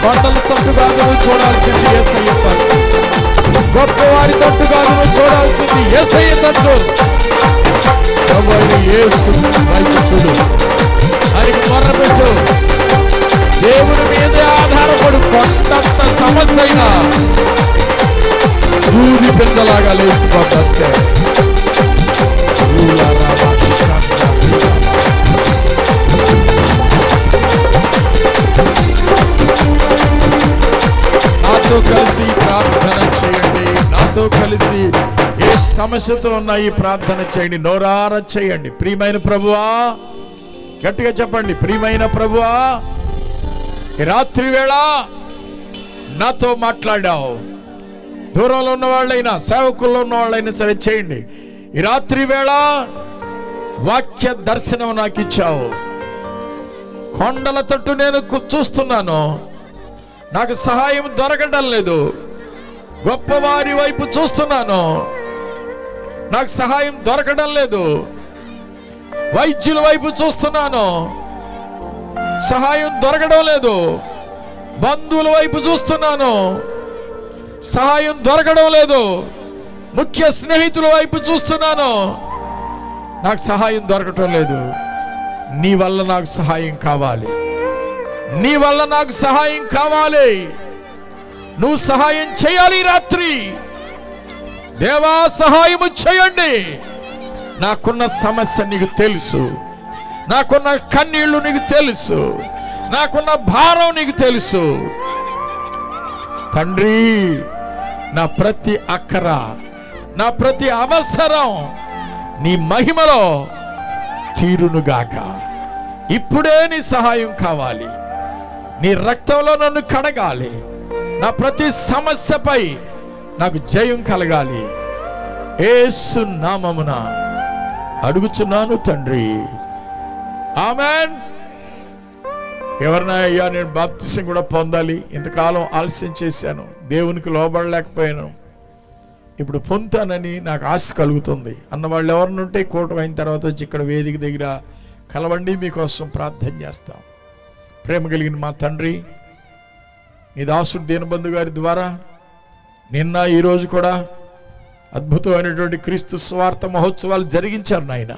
కొండల తట్టుగా నువ్వు చూడాల్సింది యేసయ్య తట్టు, గొప్పవారి తట్టుగా నువ్వు చూడాల్సింది యేసయ్య తట్టు. యేసు వైపు చూడు, ఆయనకి మొర్రపెట్టు. దేవుని మీదే ఆధారపడు. కొండంత సమస్య అయినా దూది పెద్దలాగా లేచిపోతే నాతో కలిసి ప్రార్థన చేయండి. నాతో కలిసి ఏ సమస్యతో ఉన్న ఈ ప్రార్థన చేయండి. నోరార చేయండి. ప్రియమైన ప్రభువా, గట్టిగా చెప్పండి, ప్రియమైన ప్రభువా, ఈ రాత్రి వేళ నాతో మాట్లాడావు. దూరంలో ఉన్న వాళ్ళైనా, సేవకుల్లో ఉన్న వాళ్ళైనా సరే చేయండి. ఈ రాత్రి వేళ వాక్య దర్శనం నాకు ఇచ్చావు. కొండల తట్టు నేను చూస్తున్నాను, నాకు సహాయం దొరకడం లేదు. గొప్పవారి వైపు చూస్తున్నాను, నాకు సహాయం దొరకడం లేదు. వైద్యుల వైపు చూస్తున్నాను, సహాయం దొరకడం లేదు. బంధువుల వైపు చూస్తున్నాను, సహాయం దొరకడం లేదు. ముఖ్య స్నేహితుల వైపు చూస్తున్నాను, నాకు సహాయం దొరకటం లేదు. నీ వల్ల నాకు సహాయం కావాలి, నీ వల్ల నాకు సహాయం కావాలి. నువ్వు సహాయం చేయాలి. రాత్రి దేవా సహాయము చేయండి. నాకున్న సమస్య నీకు తెలుసు, నాకున్న కన్నీళ్లు నీకు తెలుసు, నాకున్న భారం నీకు తెలుసు. తండ్రి, నా ప్రతి అక్కర, నా ప్రతి అవసరం నీ మహిమలో తీరునుగాక. ఇప్పుడే నీ సహాయం కావాలి. నీ రక్తంలో నన్ను కడగాలి. నా ప్రతి సమస్యపై నాకు జయం కలగాలి. యేసు నామమున అడుగుచున్నాను తండ్రి, ఆమేన్. ఎవరినా అయ్యా నేను బాప్తిసం కూడా పొందాలి, ఇంతకాలం ఆలస్యం చేశాను, దేవునికి లోబడలేకపోయాను, ఇప్పుడు పొందుతానని నాకు ఆశ కలుగుతుంది అన్నవాళ్ళు ఎవరినుంటే కూటమి అయిన తర్వాత వచ్చి ఇక్కడ వేదిక దగ్గర కలవండి, మీకోసం ప్రార్థన చేస్తాం. ప్రేమ కలిగిన మా తండ్రి, నీ దాసుడు దీనబంధు గారి ద్వారా నిన్న ఈరోజు కూడా అద్భుతమైనటువంటి క్రీస్తు స్వార్థ మహోత్సవాలు జరిగించారు నాయన.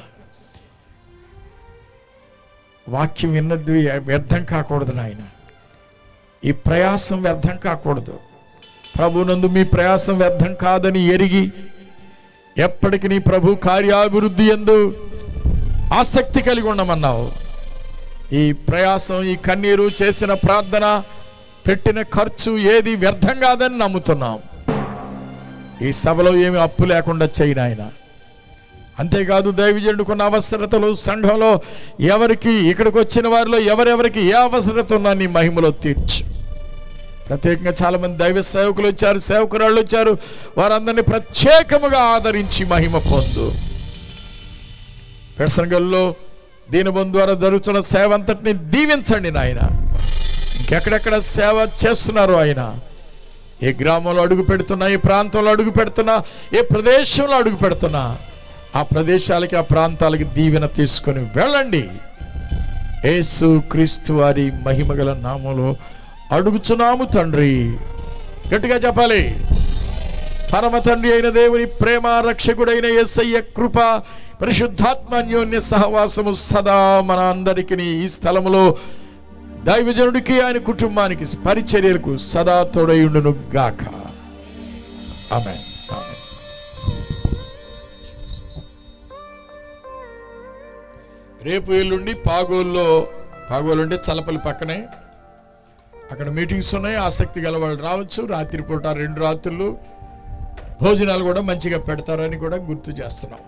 వాక్యం విన్నది వ్యర్థం కాకూడదు నాయన, ఈ ప్రయాసం వ్యర్థం కాకూడదు. ప్రభునందు మీ ప్రయాసం వ్యర్థం కాదని ఎరిగి ఎప్పటికి నీ ప్రభు కార్యాభివృద్ధి యందు ఆసక్తి కలిగి ఉండమన్నావు. ఈ ప్రయాసం, ఈ కన్నీరు, చేసిన ప్రార్థన, పెట్టిన ఖర్చు ఏది వ్యర్థం కాదని నమ్ముతున్నాం. ఈ సభలో ఏమి అప్పు లేకుండా చేయను ఆయన. అంతేకాదు దైవజనుడుకున్న అవసరతలు సంఘంలో ఎవరికి, ఇక్కడికి వచ్చిన వారిలో ఎవరెవరికి ఏ అవసరత ఉన్నా నీ మహిమలో తీర్చు. ప్రత్యేకంగా చాలా మంది దైవ సేవకులు వచ్చారు, సేవకురాళ్ళు వచ్చారు, వారందరినీ ప్రత్యేకముగా ఆదరించి మహిమ పొందు. ప్రసంగంలో దీనబంధు ద్వారా జరుగుతున్న సేవ అంతటిని దీవించండి నాయన. ఇంకెక్కడెక్కడ సేవ చేస్తున్నారు ఆయన, ఏ గ్రామంలో అడుగు పెడుతున్నా, ఏ ప్రాంతంలో అడుగు పెడుతున్నా, ఏ ప్రదేశంలో అడుగు పెడుతున్నా, ఆ ప్రదేశాలకి, ఆ ప్రాంతాలకి దీవెన తీసుకొని వెళ్ళండి. యేసు క్రీస్తు వారి మహిమగల నామములో అడుగుచున్నాము తండ్రి. గట్టిగా చెప్పాలి. పరమ తండ్రి అయిన దేవుని ప్రేమ, రక్షకుడైన యేసయ్య కృప, పరిశుద్ధాత్మ అన్యోన్య సహవాసము సదా మన అందరికీ ఈ స్థలములో దైవజనుడికి, ఆయన కుటుంబానికి, పరిచర్యలకు సదా తోడయుండును గాక. ఆమేన్. రేపు ఎల్లుండి పాగోలు అంటే చలపల్లి పక్కనే, అక్కడ మీటింగ్స్ ఉన్నాయి. ఆసక్తి గల వాళ్ళు రావచ్చు. రాత్రిపూట 2 రాత్రులు భోజనాలు కూడా మంచిగా పెడతారని కూడా గుర్తు చేస్తున్నాం.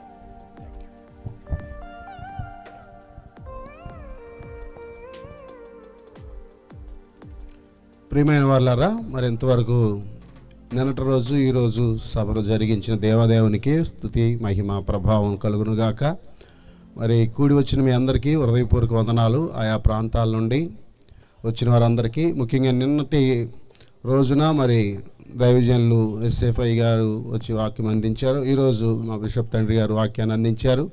ప్రియమైన వాళ్ళారా, మరి ఇంతవరకు నిన్నటి రోజు ఈరోజు సభను జరిగించిన దేవాదేవునికి స్తుతి, మహిమ, ప్రభావం కలుగునుగాక. మరి కూడి వచ్చిన మీ అందరికీ హృదయపూర్వక వందనాలు. ఆయా ప్రాంతాల నుండి వచ్చిన వారందరికీ, ముఖ్యంగా నిన్నటి రోజున మరి దైవజనులు ఎస్ఎఫ్ఐ గారు వచ్చి వాక్యం అందించారు. ఈరోజు మా బిషప్ తండ్రి గారు వాక్యాన్ని అందించారు.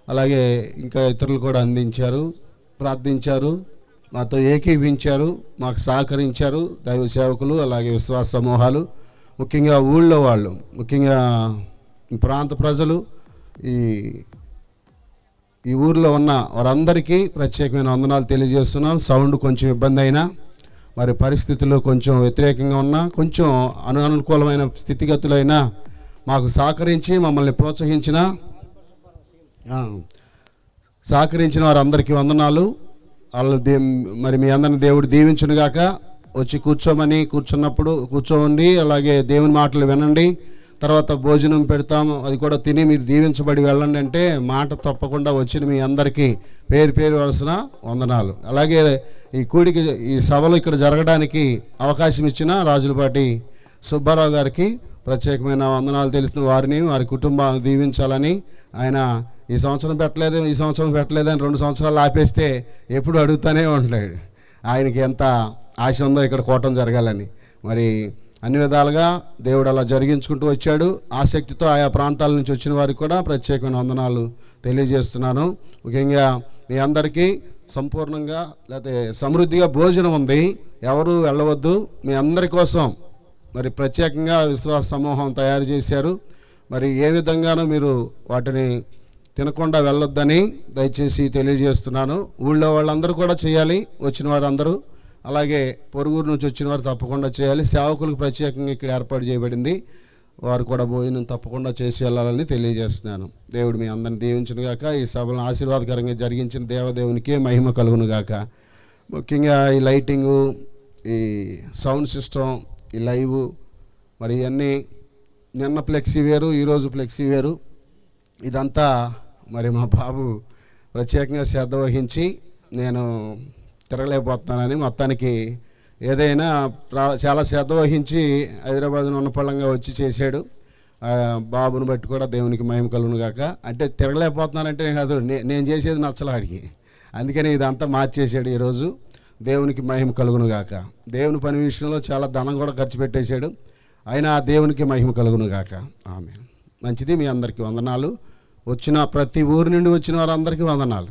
అలాగే ఇంకా ఇతరులు కూడా అందించారు, ప్రార్థించారు, మాతో ఏకీభించారు, మాకు సహకరించారు. దైవ సేవకులు, అలాగే విశ్వాస సమూహాలు, ముఖ్యంగా ఊళ్ళో వాళ్ళు, ముఖ్యంగా ప్రాంత ప్రజలు, ఈ ఊరిలో ఉన్న వారందరికీ ప్రత్యేకమైన వందనాలు తెలియజేస్తున్నాం. సౌండ్ కొంచెం ఇబ్బంది అయినా, మరి పరిస్థితులు కొంచెం వ్యతిరేకంగా ఉన్నా, కొంచెం అననుకూలమైన స్థితిగతులైనా మాకు సహకరించి మమ్మల్ని సహకరించిన వారందరికీ వందనాలు. వాళ్ళు మరి మీ అందరిని దేవుడు దీవించునుగాక. వచ్చి కూర్చున్నప్పుడు కూర్చోండి, అలాగే దేవుని మాటలు వినండి. తర్వాత భోజనం పెడతాము, అది కూడా తిని మీరు దీవించబడి వెళ్ళండి అంటే మాట తప్పకుండా వచ్చిన మీ అందరికీ పేరు పేరు వరుసన వందనాలు. అలాగే ఈ కూడికి ఈ సభలు ఇక్కడ జరగడానికి అవకాశం ఇచ్చిన రాజులపాటి సుబ్బారావు గారికి ప్రత్యేకమైన వందనాలు తెలుస్తున్న వారిని, వారి కుటుంబాన్ని దీవించాలని. ఆయన ఈ సంవత్సరం పెట్టలేదు అని 2 సంవత్సరాలు ఆపేస్తే ఎప్పుడు అడుగుతూనే ఉంటాడు. ఆయనకి ఎంత ఆశ ఉందో ఇక్కడ కూటం జరగాలని. మరి అన్ని విధాలుగా దేవుడు అలా జరిగించుకుంటూ వచ్చాడు. ఆసక్తితో ఆయా ప్రాంతాల నుంచి వచ్చిన వారికి కూడా ప్రత్యేకమైన వందనాలు తెలియజేస్తున్నాను. ముఖ్యంగా మీ అందరికీ సంపూర్ణంగా లేకపోతే సమృద్ధిగా భోజనం ఉంది, ఎవరు వెళ్ళవద్దు. మీ అందరి కోసం మరి ప్రత్యేకంగా విశ్వాస సమూహం తయారు చేశారు. మరి ఏ విధంగానూ మీరు వాటిని తినకుండా వెళ్ళొద్దని దయచేసి తెలియజేస్తున్నాను. ఊళ్ళో వాళ్ళందరూ కూడా చేయాలి, వచ్చిన వారందరూ. అలాగే పొరుగురు నుంచి వచ్చిన వారు తప్పకుండా చేయాలి. సేవకులకు ప్రత్యేకంగా ఇక్కడ ఏర్పాటు చేయబడింది, వారు కూడా భోజనం తప్పకుండా చేసి వెళ్ళాలని తెలియజేస్తున్నాను. దేవుడు మీ అందరిని దీవించును గాక. ఈ సభలను ఆశీర్వాదకరంగా జరిగించిన దేవదేవునికే మహిమ కలుగును గాక. ముఖ్యంగా ఈ లైటింగు, ఈ సౌండ్ సిస్టమ్, ఈ లైవ్, మరి ఇవన్నీ నిన్న ఫ్లెక్సీ వేరు, ఈరోజు ఫ్లెక్సీ వేరు. ఇదంతా మరి మా బాబు ప్రత్యేకంగా శ్రద్ధ వహించి నేను తిరగలేకపోతున్నానని మొత్తానికి ఏదైనా చాలా శ్రద్ధ వహించి హైదరాబాద్ ఉన్నపళ్ళంగా వచ్చి చేశాడు. బాబుని బట్టి కూడా దేవునికి మహిమ కలుగును గాక. అంటే తిరగలేకపోతున్నానంటే కాదు, నేను చేసేది నచ్చలాడికి, అందుకని ఇదంతా మార్చేసాడు ఈరోజు. దేవునికి మహిమ కలుగును గాక. దేవుని పని విషయంలో చాలా ధనం కూడా ఖర్చు పెట్టేశాడు, అయినా దేవునికి మహిమ కలుగును గాక. ఆమేన్. మంచిది. మీ అందరికీ వందనాలు. వచ్చిన ప్రతి ఊరి నుండి వచ్చిన వారందరికీ వందనాలు.